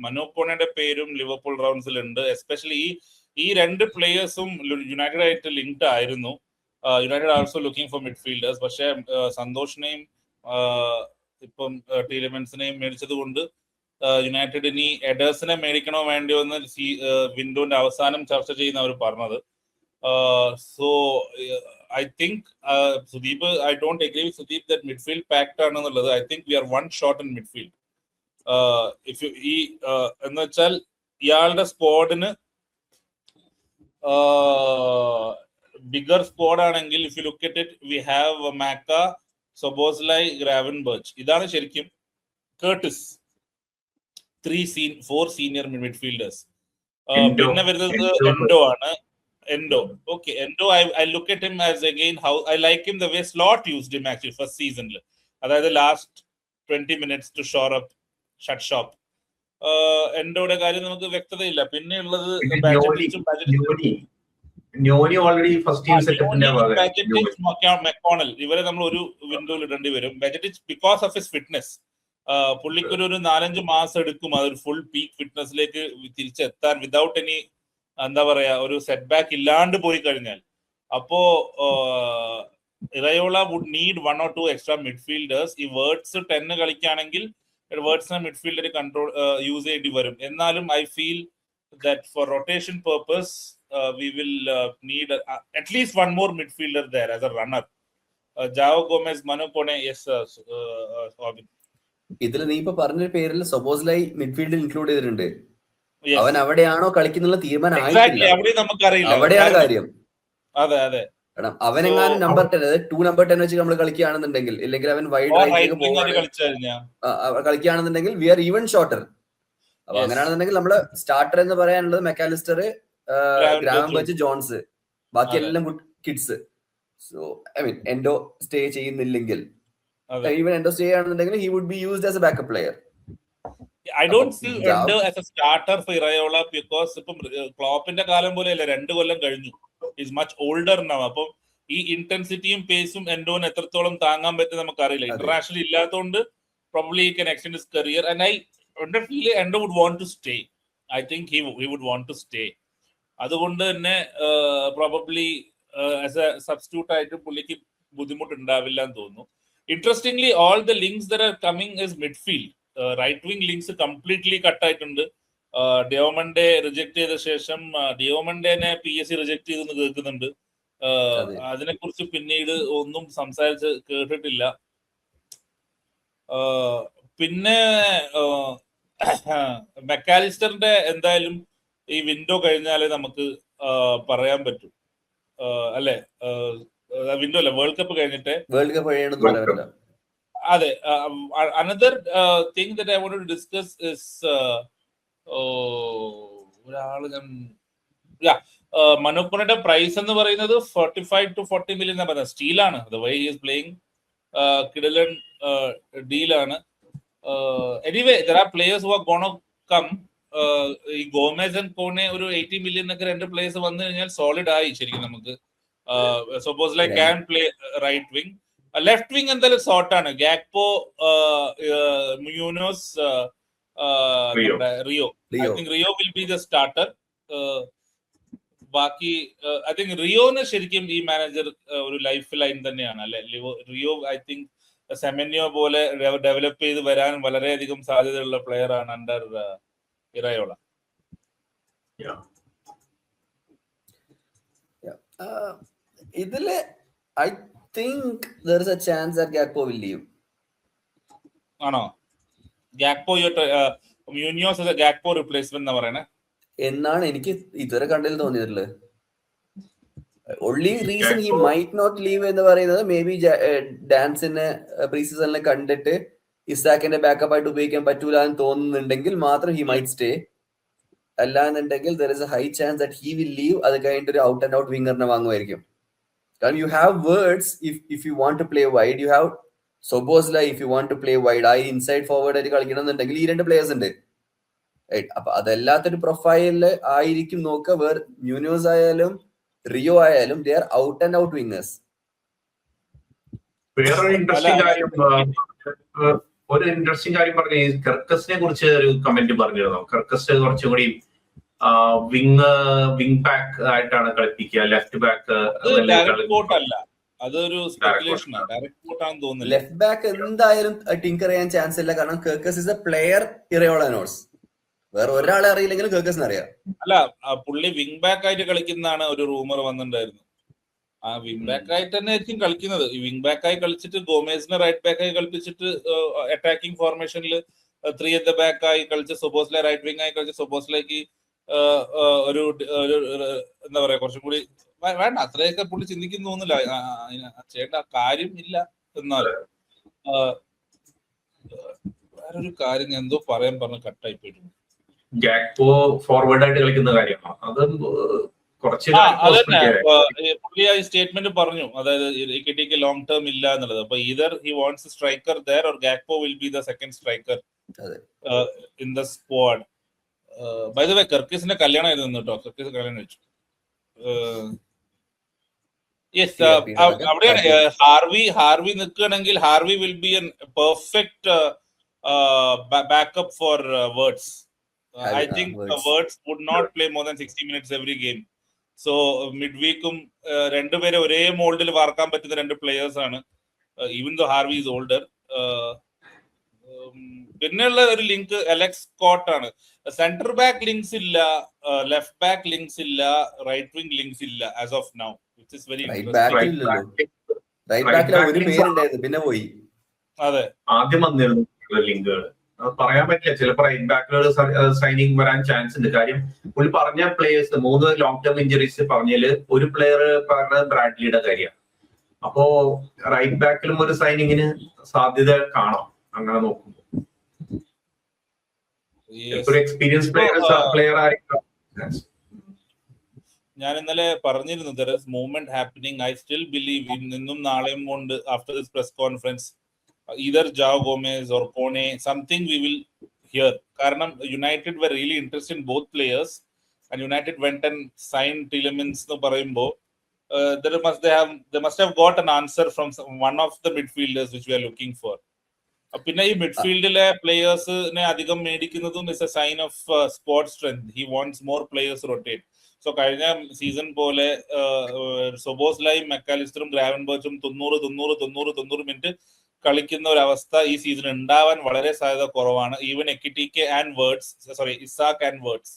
മനു കോണയുടെ പേരും ലിവർപൂൾ റൗണ്ട്സിലുണ്ട്. എസ്പെഷ്യലി ഈ രണ്ട് പ്ലേയേഴ്സും യുണൈറ്റഡ് ആയിട്ട് ലിങ്ക്ഡ് ആയിരുന്നു. United also looking for midfielders. പക്ഷെ സന്തോഷിനെയും ഇപ്പം ടീലെമൻസിനെയും മേടിച്ചത് കൊണ്ട് യുണൈറ്റഡ് ഇനി എഡേഴ്സിനെ മേടിക്കണോ വേണ്ടിയോ എന്ന് വിൻഡോന്റെ അവസാനം ചർച്ച ചെയ്യുന്ന അവർ പറഞ്ഞത്. So I think Sudeep, I don't agree with Sudeep that midfield packed ആണെന്നുള്ളത്. I think we are one short in midfield. If you എന്ന് വെച്ചാൽ ഇയാളുടെ സ്ക്വാഡിന് ബിഗർ സ്ക്വാഡ് ആണെങ്കിൽ, if you look at it, we have Maka, Szoboszlai, Gravenberch. ഇതാണ് ശരിക്കും Curtis. 4 senior midfielders. പിന്നെ വരുന്നത് endo ആണ്. Okay, Endo, I look at him as again how I like him the way Slot used him actually first season. അതായത് last 20 minutes to shore up shut shop. എൻഡോയുടെ കാര്യം നമുക്ക് വ്യക്തതയില്ല. പിന്നെ ഉള്ളത് ന്യോനി ഓൾറെഡി ഫസ്റ്റ് ടീം സെറ്റപ്പിന്റെ McConnell, ഇവരെ നമ്മൾ ഒരു വിൻഡോയിൽ ഇടേണ്ടി വരും. Bajcetic because of his fitness, പുള്ളിക്കൊരു 4-5 മാസം എടുക്കും അതൊരു ഫുൾ പീക്ക് ഫിറ്റ്നസിലേക്ക് തിരിച്ചെത്താൻ, വിതൗട്ട് എനി എന്താ പറയാ ഒരു സെറ്റ് ബാക്ക് ഇല്ലാണ്ട് പോയി കഴിഞ്ഞാൽ. അപ്പോ Iraola would need 1 or 2 extra midfielders. ഈ വേർഡ്സ് 10 കളിക്കുകയാണെങ്കിൽ വേർഡ്സിനെ മിഡ്ഫീൽഡർ കൺട്രോൾ യൂസ് ചെയ്യേണ്ടി വരും. എന്നാലും I feel that for rotation purpose we will need at least one more midfielder there as a runner. Jao Gomez, Manu Kone, yes ഇതിൽ നീ ഇപ്പൊ പറഞ്ഞ പേരിൽ സപ്പോസ്ലായി മിഡ്ഫീൽഡിൽ ഇൻക്ലൂഡ് ചെയ്തിട്ടുണ്ട്. അവൻ അവിടെയാണോ കളിക്കുന്നുള്ള തീരുമാനം ആയിട്ടില്ല, അവിടെയാണ് കാര്യം. അതെ അതെ, അവനെങ്ങാനും നമ്പർ 10 2 നമ്പർ 10 വെച്ച് നമ്മൾ കളിക്കുകയാണെന്നുണ്ടെങ്കിൽ, ഇല്ലെങ്കിൽ അവൻ വൈഡ് കളിക്കുകയാണെന്നുണ്ടെങ്കിൽ വി ആർ ഈവൻ ഷോർട്ടർ. അപ്പൊ അങ്ങനെയാണെന്നുണ്ടെങ്കിൽ നമ്മള് സ്റ്റാർട്ടർ എന്ന് പറയാനുള്ളത് മെക്കാലിസ്റ്റർ, ഗ്രാമബച്ച്, ജോൺസ്, ബാക്കി എല്ലാം good kids. So I mean endo stay ചെയ്യുന്നില്ലെങ്കിൽ, ഈവൻ എൻഡോ സ്റ്റേ ആണെന്നുണ്ടെങ്കിൽ he would be used as a backup player. I don't see Endo as a starter for Iraola because ഇപ്പം ക്ലോപ്പിന്റെ കാലം പോലെയല്ല, 2 കൊല്ലം കഴിഞ്ഞു. Is much older now. അപ്പം ഈ ഇന്റൻസിറ്റിയും പേസും എൻഡോന് എത്രത്തോളം താങ്ങാൻ പറ്റും നമുക്കറിയില്ല. ഇന്റർനാഷണൽ ഇല്ലാത്തതുകൊണ്ട് probably he can extend his career and I feel Endo would want to stay. I think he would want to stay. അതുകൊണ്ട് തന്നെ പ്രോബബ്ലി ആസ് എ സബ്സ്റ്റിറ്റ്യൂട്ട് ആയിട്ട് പുള്ളിക്ക് ബുദ്ധിമുട്ടുണ്ടാവില്ല എന്ന് തോന്നുന്നു. Interestingly all the links that are coming is midfield. Right wing links completely കട്ടായിട്ടുണ്ട്. Diomande reject ചെയ്ത ശേഷം ഡിയോമൻഡേനെ PSC റിജക്ട് ചെയ്തെന്ന് കേൾക്കുന്നുണ്ട്. അതിനെക്കുറിച്ച് പിന്നീട് ഒന്നും സംസാരിച്ച് കേട്ടിട്ടില്ല. പിന്നെ മെക്കാലിസ്റ്ററിന്റെ എന്തായാലും ഈ വിൻഡോ കഴിഞ്ഞാലേ നമുക്ക് പറയാൻ പറ്റും, അല്ലെ? വിൻഡോ അല്ല, വേൾഡ് കപ്പ് കഴിഞ്ഞിട്ട്. അതെ. Another thing that I want to discuss is ഒരാള് മനുക്കുണയുടെ പ്രൈസ് എന്ന് പറയുന്നത് 45 to 40 million എന്നാ പറയുന്നത്. സ്റ്റീലാണ്. The way he is playing കിടിലൻ ഡീലാണ്. Anyway there are players who are gonna come. ഈ ഗോമസ് ആൻഡ് കോണെ ഒരു 80 million ഒക്കെ 2 പ്ലേയേഴ്സ് വന്നു കഴിഞ്ഞാൽ സോളിഡ് ആയി ശരിക്കും നമുക്ക്. Suppose like can play right wing. Left wing എന്തായാലും സോർട്ടാണ്. Gakpo, Munoz, Rio. I think Rio will be the starter. ബാക്കി ഐ തിങ്ക് റിയോന് ശരിക്കും ഈ മാനേജർ ഒരു ലൈഫ് ലൈൻ തന്നെയാണ്, അല്ലെ? റിയോ ഐ തിങ്ക് സെമന്യോ പോലെ ഡെവലപ്പ് ചെയ്ത് വരാൻ വളരെയധികം സാധ്യതയുള്ള പ്ലെയർ ആണ് അണ്ടർ Iraola. ഇതില് I think there is a chance that Gakpo will leave. ആണോ? Gakpo Munoz as a Gakpo replacement എന്നാ പറയണേ എന്നാണ് എനിക്ക് ഇതുവരെ കണ്ടതിൽ തോന്നിയിട്ടുള്ളത്. only reason he might not leave എന്ന് പറയുന്നത് മേ ബി ഡാൻസിനെ പ്രീ സീസണിൽ കണ്ടിട്ട് ഇസാക്കിന്റെ ബാക്കപ്പ് ആയിട്ട് ഉപയോഗിക്കാൻ പറ്റൂല എന്ന് തോന്നുന്നുണ്ടെങ്കിൽ മാത്രം he might stay. അല്ലാന്നുണ്ടെങ്കിൽ there is a high chance that he will leave. അത് കഴിഞ്ഞിട്ട് ഒരു ഔട്ട് ആൻഡ് ഔട്ട് വിങ്ങറിനെ വാങ്ങുമായിരിക്കും. കാരണം you have words if you want to play wide, you have Szoboszlai if you want to play wide. ആ inside forward ആയിട്ട് കളിക്കണമെന്നുണ്ടെങ്കിൽ ഈ 2 players ഉണ്ട്. അപ്പൊ അതല്ലാത്തൊരു പ്രൊഫൈലില് ആയിരിക്കും നോക്കുക. വേർ മ്യൂനോസ് ആയാലും റിയോ ആയാലും they are out and out wingers. വേറൊരു ഇൻട്രസ്റ്റിംഗ് കാര്യം പറഞ്ഞ കർക്കസിനെ കുറിച്ച് ഒരു കമന്റ് പറഞ്ഞിരുന്നു. കർക്കസ് കുറച്ചുകൂടി വിങ് ബാക്ക് ആയിട്ടാണ് കളിപ്പിക്കുക, ലെഫ്റ്റ് ബാക്ക്. ലെഫ്റ്റ് ബാക്ക് എന്തായാലും ടിങ്കർ ചെയ്യാൻ ചാൻസ് ഇല്ല. കാരണം Kerkez is a player Iraola knows. വേറെ ഒരാളെ അറിയില്ലെങ്കിലും കർക്കസിനെ അറിയാം. അല്ല, പുള്ളി വിങ് ബാക്ക് ആയിട്ട് കളിക്കുന്നതാണ് ഒരു റൂമർ വന്നിട്ടുണ്ടായിരുന്നു. ആ വിങ് ബാക്ക് ആയിട്ട് തന്നെ ആയിരിക്കും കളിക്കുന്നത്. ഈ വിങ് ബാക്ക് ആയി കളിച്ചിട്ട് ഗോമേസിനെ റൈറ്റ് ബാക്ക് ആയി കളിപ്പിച്ചിട്ട് അറ്റാക്കിംഗ് ഫോർമേഷനിൽ 3 at the back ആയി കളിച്ച് സൊബോസ്ലൈ റൈറ്റ് വിങ് ആയി കളിച്ച് സൊബോസ്ലൈക്ക് ഒരു എന്താ പറയാ കുറച്ചും കൂടി വേണ്ട, അത്രയൊക്കെ പുള്ളി ചിന്തിക്കുന്നു തോന്നില്ല. ചെയ്യേണ്ട കാര്യം ഇല്ല. എന്നാലും വേറൊരു കാര്യം ഞാൻ എന്തോ പറയാൻ പറഞ്ഞ് കട്ടായി പോയിട്ടുണ്ട്. ഗാക്പോ ഫോർവേഡ് ആയിട്ട് കളിക്കുന്ന കാര്യമാണ്. അത് അതന്നെ പുള്ളി ആ സ്റ്റേറ്റ്മെന്റ് പറഞ്ഞു, അതായത് ഇക്കറ്റിക്ക് ലോങ് ടേം ഇല്ല എന്നുള്ളത്. അപ്പൊ either he wants striker there or Gakpo will be the second striker in the squad. By the way കർക്കീസിന്റെ കല്യാണം ആയിരുന്നു കേട്ടോ, കർക്കീസ് കല്യാണം വെച്ചു. യെസ്, അവിടെയാണ് ഹാർവി നിൽക്കുകയാണെങ്കിൽ Harvey will be an perfect backup for Wirtz. I think Wirtz would not play more than 60 minutes every game. So midweekum രണ്ടുപേരെ ഒരേ മോൾഡിൽ വാർക്കാൻ പറ്റുന്ന രണ്ട് പ്ലേയേഴ്സ് ആണ്, even though Harvey is older. പിന്നെയുള്ള ഒരു ലിങ്ക് അലക്സ് സ്കോട്ട് ആണ്. Centre back links ഇല്ല, left back links ഇല്ല, റൈറ്റ് വിംഗ് ലിങ്ക്സ് ഇല്ല as of now, which is very പിന്നെ പോയി. അതെ, ആദ്യം വന്നിരുന്നു ലിങ്കുകൾ, പറയാൻ പറ്റില്ല. ചിലപ്പോൾ റൈറ്റ് ബാക്കുകൾ സൈനിങ് വരാൻ ചാൻസ് ഉണ്ട്. കാര്യം പുള്ളി പറഞ്ഞ പ്ലേയേഴ്സ് 3 ലോങ് ടേം ഇഞ്ചുറീസ് പറഞ്ഞാല് ഒരു പ്ലെയർ പറഞ്ഞത് ബ്രാഡ്ലിയുടെ കാര്യമാണ്. അപ്പോ റൈറ്റ് ബാക്കിലും ഒരു സൈനിങ്ങിന് സാധ്യത കാണാം അങ്ങനെ നോക്കുമ്പോൾ. ഒരു എക്സ്പീരിയൻസ് പ്ലെയർ ആയിരിക്കും. ഞാൻ ഇന്നലെ പറഞ്ഞിരുന്നു there is movement happening. I still believe ഇന്നും നാളെയും കൊണ്ട് after this press conference either Joao Gomez or Kone, something we will hear. കാരണം United were really interested in both players and United went and signed Tielemans എന്ന് പറയുമ്പോൾ they must have got an answer from one of the midfielders which we are looking for. പിന്നെ ഈ മിഡ്ഫീൽഡിലെ പ്ലേയേഴ്സിനെ അധികം മേടിക്കുന്നതും is a sign of squad strength. He wants more players rotate. So കഴിഞ്ഞ season പോലെ സൊബോസ്ലൈയും മെക്കാലിസ്റ്ററും ഗ്രാവൻബർച്ചും 90 മിനിറ്റ് കളിക്കുന്ന ഒരു അവസ്ഥ ഈ സീസൺ ഉണ്ടാവാൻ വളരെ സാധ്യത കുറവാണ്. Even Ekitike and Wirtz, sorry Isak and Wirtz.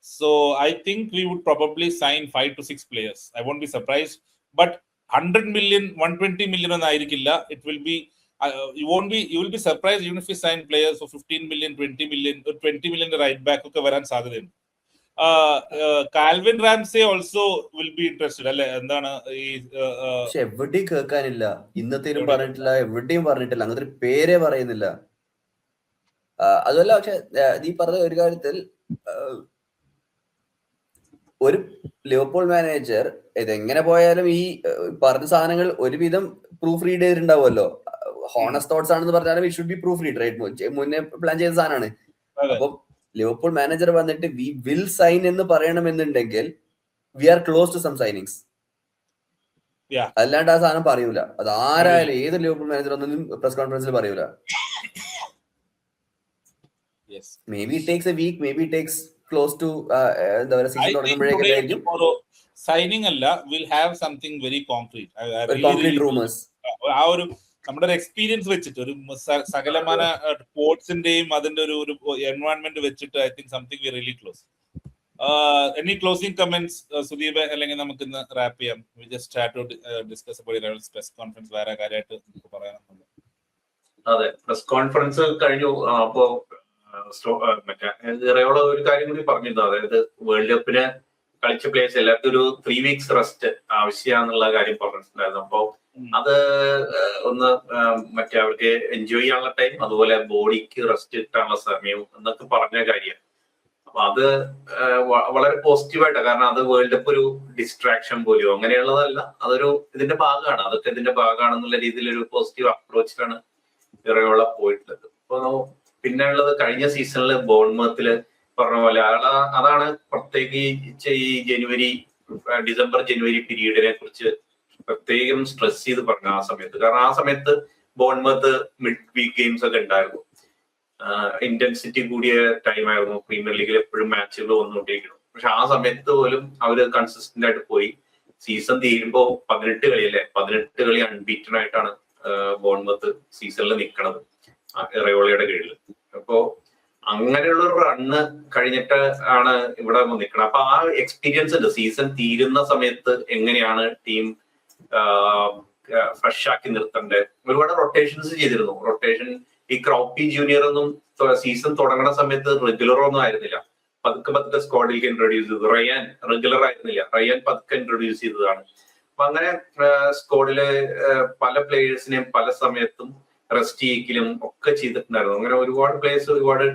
So I think we would probably sign 5 to 6 players. I won't be surprised. But 100 million, 120 million ഒന്നും ആയിരിക്കില്ല. It will be you will be surprised even if you sign players for 15 million, 20 million, 20 million right back ഒക്കെ വരാൻ സാധ്യതയുണ്ട്. Calvin Ramsay also will be interested അല്ലെ? എന്താണ് ഈ എവിടെയും കേൾക്കാനില്ല, ഇന്നത്തേലും പറഞ്ഞിട്ടില്ല, എവിടെയും പറഞ്ഞിട്ടില്ല, അങ്ങനത്തെ ഒരു പേരെ പറയുന്നില്ല. അതുമല്ല, പക്ഷെ നീ പറഞ്ഞ ഒരു കാര്യത്തിൽ ഒരു ലിവർപൂൾ മാനേജർ ഇതെങ്ങനെ പോയാലും ഈ പറഞ്ഞ സാധനങ്ങൾ ഒരുവിധം പ്രൂഫ് റീഡ് ചെയ്തിട്ടുണ്ടാവുമല്ലോ. ഹോണസ്റ്റ് തോട്ട്സ് ആണെന്ന് പറഞ്ഞാലും it should be proofread, right? മുന്നേ പ്ലാൻ ചെയ്ത സാധനമാണ്. അപ്പം ലിവർപൂൾ മാനേജർ വന്നിട്ട് വി വിൽ സൈൻ എന്ന് പറയണമെന്നുണ്ടെങ്കിൽ we are close to some signings. അല്ലാണ്ട് ആ സാധനം പറയൂല. അത് ആരായാലും ഏത് ലിവർപൂൾ മാനേജർ ഒന്നും പ്രസ് കോൺഫറൻസിൽ പറയൂല. Maybe takes a week, maybe takes close to എന്താ പറയുക സീസൺ തുടങ്ങുമ്പോഴേക്കും സൈനിങ് അല്ല, will have something very concrete rumours. ആ ഒരു നമ്മുടെ ഒരു എക്സ്പീരിയൻസ് വെച്ചിട്ട് ഒരു സകലമാന സ്പോർട്സിന്റെയും അതിന്റെ ഒരു എൻവയോൺമെന്റ് വെച്ചിട്ട് I think something we really close. Any closing comments Sudeep? അല്ലെങ്കിൽ നമുക്ക് ഇന്ന് റാപ്പ് ചെയ്യാം. We just have to discuss about press conference. വേറെ കാര്യമായിട്ട് നമുക്ക് പറയാനൊന്നുമില്ല. അതെ, പ്രസ് കോൺഫറൻസ് കഴിഞ്ഞു. അപ്പോ മറ്റേ ഇറയോള ഒരു കാര്യം കൂടി പറഞ്ഞിരുന്നു, അതായത് വേൾഡ് കപ്പിന് കളിച്ച പ്ലേയേഴ്സ് എല്ലാവർക്കും ഒരു 3 weeks റെസ്റ്റ് ആവശ്യമാണെന്നുള്ള കാര്യം പറഞ്ഞിട്ടുണ്ടായിരുന്നു. അപ്പോ അത് ഒന്ന് മറ്റേ അവർക്ക് എൻജോയ് ചെയ്യാനുള്ള ടൈം, അതുപോലെ ബോഡിക്ക് റെസ്റ്റ് കിട്ടാനുള്ള സമയവും എന്നൊക്കെ പറഞ്ഞ കാര്യമാണ്. അപ്പൊ അത് വളരെ പോസിറ്റീവായിട്ടാണ്. കാരണം അത് വേൾഡ് കപ്പ് ഒരു ഡിസ്ട്രാക്ഷൻ പോലെയോ അങ്ങനെയുള്ളതല്ല, അതൊരു ഇതിന്റെ ഭാഗമാണ്. അതൊക്കെ ഇതിന്റെ ഭാഗമാണെന്നുള്ള രീതിയിൽ ഒരു പോസിറ്റീവ് അപ്രോച്ചിലാണ് ഇറയോള പോയിട്ടുള്ളത്. അപ്പൊ പിന്നെ ഉള്ളത് കഴിഞ്ഞ സീസണില് ബോൺമത്തില് പറഞ്ഞ പോലെ അതാണ് പ്രത്യേകിച്ച് ഈ ഡിസംബർ ജനുവരി പീരീഡിനെ കുറിച്ച് പ്രത്യേകം സ്ട്രെസ് ചെയ്ത് പറഞ്ഞു ആ സമയത്ത്. കാരണം ആ സമയത്ത് ബോൺമത്ത് മിഡ് വീക്ക് ഗെയിംസ് ഒക്കെ ഉണ്ടായിരുന്നു, ഇന്റൻസിറ്റി കൂടിയ ടൈമായിരുന്നു. പ്രീമിയർ ലീഗിൽ എപ്പോഴും മാച്ചുകൾ വന്നുകൊണ്ടിരിക്കുന്നു. പക്ഷെ ആ സമയത്ത് പോലും അവര് കൺസിസ്റ്റന്റ് ആയിട്ട് പോയി. സീസൺ തീരുമ്പോ 18 കളിയല്ലേ, 18 കളി അൺബീറ്റൺ ആയിട്ടാണ് ബോൺമത്ത് സീസണിൽ നിൽക്കുന്നത് ഇറയോളയുടെ കീഴിൽ. അപ്പോ അങ്ങനെയുള്ള ഒരു റണ്ണ് കഴിഞ്ഞിട്ട് ആണ് ഇവിടെ നിൽക്കുന്നത്. അപ്പൊ ആ എക്സ്പീരിയൻസ് ഉണ്ട്. സീസൺ തീരുന്ന സമയത്ത് എങ്ങനെയാണ് ടീം ഫ്രഷ് ആക്കി നിർത്തേണ്ടത്. ഒരുപാട് റൊട്ടേഷൻസ് ചെയ്തിരുന്നു. റൊട്ടേഷൻ ഈ ക്രോപ്പി ജൂനിയർ ഒന്നും സീസൺ തുടങ്ങുന്ന സമയത്ത് റെഗുലർ ഒന്നും ആയിരുന്നില്ല. പതുക്കെ സ്ക്വാഡിലേക്ക് ഇൻട്രൊഡ്യൂസ് ചെയ്തു. റയാൻ റെഗുലർ ആയിരുന്നില്ല, റയാൻ പതുക്കെ ഇൻട്രൊഡ്യൂസ് ചെയ്തതാണ്. അപ്പൊ അങ്ങനെ സ്ക്വാഡില് പല പ്ലേയേഴ്സിനെയും പല സമയത്തും റെസ്റ്റ് ചെയ്യിക്കലും ഒക്കെ ചെയ്തിട്ടുണ്ടായിരുന്നു. അങ്ങനെ ഒരുപാട് പ്ലേയേഴ്സ് ഒരുപാട്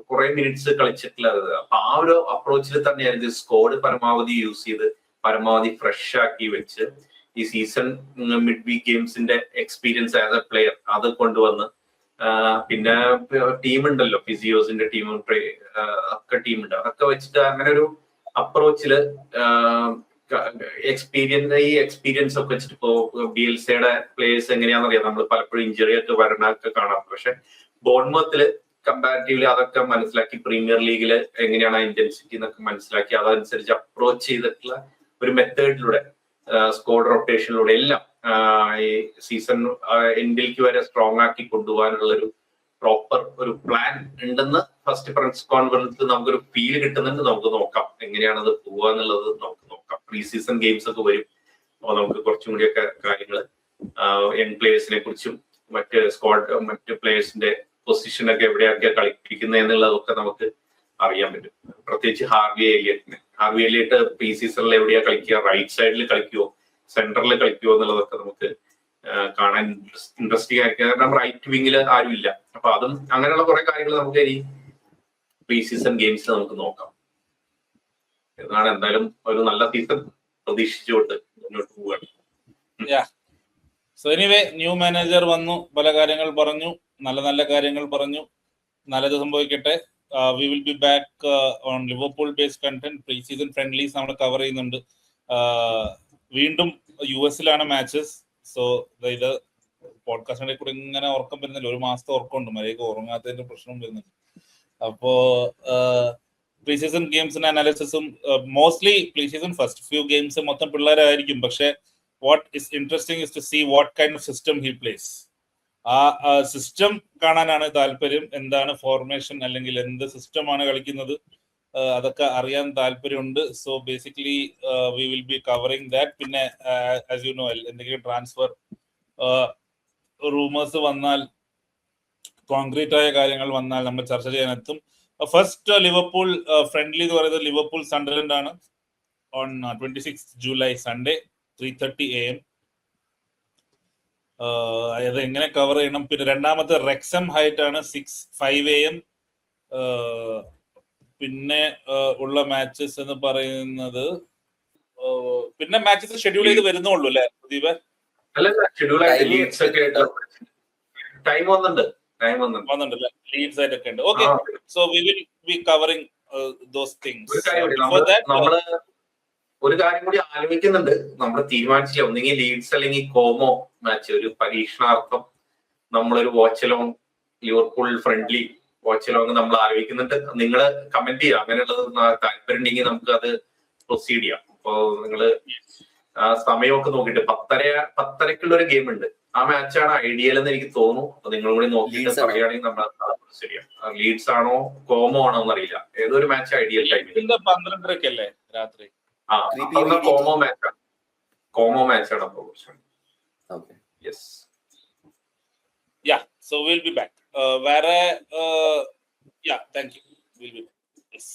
കുറെ മിനിറ്റ്സ് കളിച്ചിട്ടുള്ളത്. അപ്പൊ ആ ഒരു അപ്രോച്ചിൽ തന്നെയായിരുന്നു സ്ക്വാഡ് പരമാവധി യൂസ് ചെയ്ത് പരമാവധി ഫ്രഷ് ആക്കി വെച്ച് ഈ സീസൺ മിഡ് വീക്ക് ഗെയിംസിന്റെ എക്സ്പീരിയൻസ് ആസ് എ പ്ലെയർ അത് കൊണ്ടുവന്ന് പിന്നെ ടീമുണ്ടല്ലോ, ഫിസിയോസിന്റെ ടീമും ഒക്കെ ടീമുണ്ട്, അതൊക്കെ വെച്ചിട്ട് അങ്ങനെ ഒരു അപ്രോച്ചില് ഈ എക്സ്പീരിയൻസ് ഒക്കെ വെച്ചിട്ട് ഇപ്പോ ബിഎൽസിയുടെ പ്ലേയേഴ്സ് എങ്ങനെയാണെന്നറിയാം. നമ്മൾ പലപ്പോഴും ഇഞ്ചറി ഒക്കെ വരണൊക്കെ കാണാം. പക്ഷെ ബോൺമത്തില് കമ്പാരിറ്റീവ്ലി അതൊക്കെ മനസ്സിലാക്കി പ്രീമിയർ ലീഗില് എങ്ങനെയാണ് ആ ഇന്റൻസിറ്റി എന്നൊക്കെ മനസ്സിലാക്കി അതനുസരിച്ച് അപ്രോച്ച് ചെയ്തിട്ടുള്ള ഒരു മെത്തേഡിലൂടെ സ്ക്വാഡ് റൊട്ടേഷനിലൂടെ എല്ലാം ഈ സീസൺ എൻഡിലേക്ക് വരെ സ്ട്രോങ് ആക്കി കൊണ്ടുപോകാനുള്ള ഒരു പ്രോപ്പർ ഒരു പ്ലാൻ ഉണ്ടെന്ന് ഫസ്റ്റ് പ്രസ് കോൺഫറൻസ് നമുക്കൊരു ഫീൽ കിട്ടുന്നുണ്ട്. നമുക്ക് നോക്കാം എങ്ങനെയാണത് പോവാന്നുള്ളത് നമുക്ക് നോക്കാം. പ്രീ സീസൺ ഗെയിംസ് ഒക്കെ വരും. അപ്പോൾ നമുക്ക് കുറച്ചും കൂടിയൊക്കെ കാര്യങ്ങൾ യങ് പ്ലേയേഴ്സിനെ കുറിച്ചും മറ്റ് പ്ലേയേഴ്സിന്റെ പൊസിഷനൊക്കെ എവിടെയൊക്കെ കളിപ്പിക്കുന്നത് എന്നുള്ളതൊക്കെ നമുക്ക് അറിയാൻ പറ്റും. പ്രത്യേകിച്ച് ഹാർവി എലിയട്ട് പ്രീ സീസണിൽ എവിടെയാ കളിക്കുക, റൈറ്റ് സൈഡിൽ കളിക്കുവോ സെന്ററിൽ കളിക്കുവോ എന്നുള്ളതൊക്കെ നമുക്ക് കാണാൻ ഇൻട്രസ്റ്റിംഗ് ആയിരിക്കും. കാരണം റൈറ്റ് വിങ്ങിൽ ആരും ഇല്ല. അപ്പൊ അതും അങ്ങനെയുള്ള കുറെ കാര്യങ്ങൾ നമുക്ക് ഈ പ്രീ സീസൺ ഗെയിംസ് നമുക്ക് നോക്കാം. എന്നാണ് എന്തായാലും ഒരു നല്ല സീസൺ പ്രതീക്ഷിച്ചുകൊണ്ട് മുന്നോട്ട് പോവുകയാണ്. സോ എനിവേ ന്യൂ മാനേജർ വന്നു, പല കാര്യങ്ങൾ പറഞ്ഞു, നല്ല കാര്യങ്ങൾ പറഞ്ഞു. നല്ലത് സംഭവിക്കട്ടെ. We will be back on Liverpool based content. Pre season friendlies നമ്മൾ കവർ ചെയ്യുന്നുണ്ട്. വീണ്ടും US-ലാണ് മാച്ചസ്. സോ ഇത് പോഡ്കാസ്റ്റിന്റെ കൂടെ ഇങ്ങനെ ഉറക്കം വരുന്നില്ല. ഒരു മാസത്തെ ഉറക്കമുണ്ട്, മര്യാദക്ക് ഉറങ്ങാത്തതിന്റെ പ്രശ്നം വരുന്നുണ്ട്. അപ്പോ പ്രീ സീസൺ ഗെയിംസിന്റെ അനാലിസിസും mostly pre season first few games മൊത്തം പിള്ളേരായിരിക്കും. പക്ഷെ what is interesting is to see what kind of system he plays. ആ സിസ്റ്റം കാണാനാണ് താല്പര്യം. എന്താണ് ഫോർമേഷൻ അല്ലെങ്കിൽ എന്ത് സിസ്റ്റമാണ് കളിക്കുന്നത്, അതൊക്കെ അറിയാൻ താല്പര്യമുണ്ട്. So basically we will be covering that. പിന്നെ ആസ് യു നോ എന്തെങ്കിലും ട്രാൻസ്ഫർ റൂമേഴ്സ് വന്നാൽ, കോൺക്രീറ്റ് ആയ കാര്യങ്ങൾ വന്നാൽ നമ്മൾ ചർച്ച ചെയ്യാനെത്തും. ഫസ്റ്റ് ലിവർപൂൾ ഫ്രണ്ട്ലി എന്ന് പറയുന്നത് ലിവർപൂൾ സണ്ടർലൻഡ് ആണ് ഓൺ 26 ജൂലൈ സൺഡേ 3:30 AM. അത് എങ്ങനെ കവർ ചെയ്യണം. പിന്നെ രണ്ടാമത്തെ റെക്സം ഹൈറ്റ് ആണ് 5 AM. പിന്നെ ഉള്ള മാച്ചസ് എന്ന് പറയുന്നത് പിന്നെ മാച്ചസ് ഷെഡ്യൂൾ ചെയ്ത് വരുന്നുള്ളൂ അല്ലെ ദീപ? ടൈം വന്നിട്ടുണ്ട് ലീഡ്സ് ആയിട്ടൊക്കെ ഉണ്ട്. Okay, so we will be covering those things. ഒരു കാര്യം കൂടി ആലോചിക്കുന്നുണ്ട്. നമ്മൾ തീരുമാനിച്ചില്ല, ഒന്നെങ്കിൽ ലീഡ്സ് അല്ലെങ്കിൽ കോമോ മാച്ച് ഒരു പരീക്ഷണാർത്ഥം നമ്മളൊരു വാച്ചലോങ് ലിവർപൂൾ ഫ്രണ്ട്ലി വാച്ചലോങ് നമ്മൾ ആലോചിക്കുന്നുണ്ട്. നിങ്ങൾ കമന്റ് ചെയ്യുക, അങ്ങനെയുള്ളത് താല്പര്യം ഉണ്ടെങ്കിൽ നമുക്ക് അത് പ്രൊസീഡ് ചെയ്യാം. അപ്പോ നിങ്ങള് സമയമൊക്കെ നോക്കിയിട്ട് 10:30 ഒരു ഗെയിം ഉണ്ട്. ആ മാച്ചാണ് ഐഡിയൽ എന്ന് എനിക്ക് തോന്നുന്നു. അപ്പൊ നിങ്ങളും കൂടി നോക്കിയിട്ട് പറയുകയാണെങ്കിൽ നമ്മൾ പ്രൊസീഡ് ചെയ്യാം. ലീഡ്സ് ആണോ കോമോ ആണോ എന്നറിയില്ല. ഏതൊരു മാച്ച് ഐഡിയൽ ടൈമിൽ 12:30 രാത്രി. കോമോ മാച്ചാണ് അപ്പൊ. Yes, ya, so will be back. വേറെ ya, thank you. Will be back. Yes.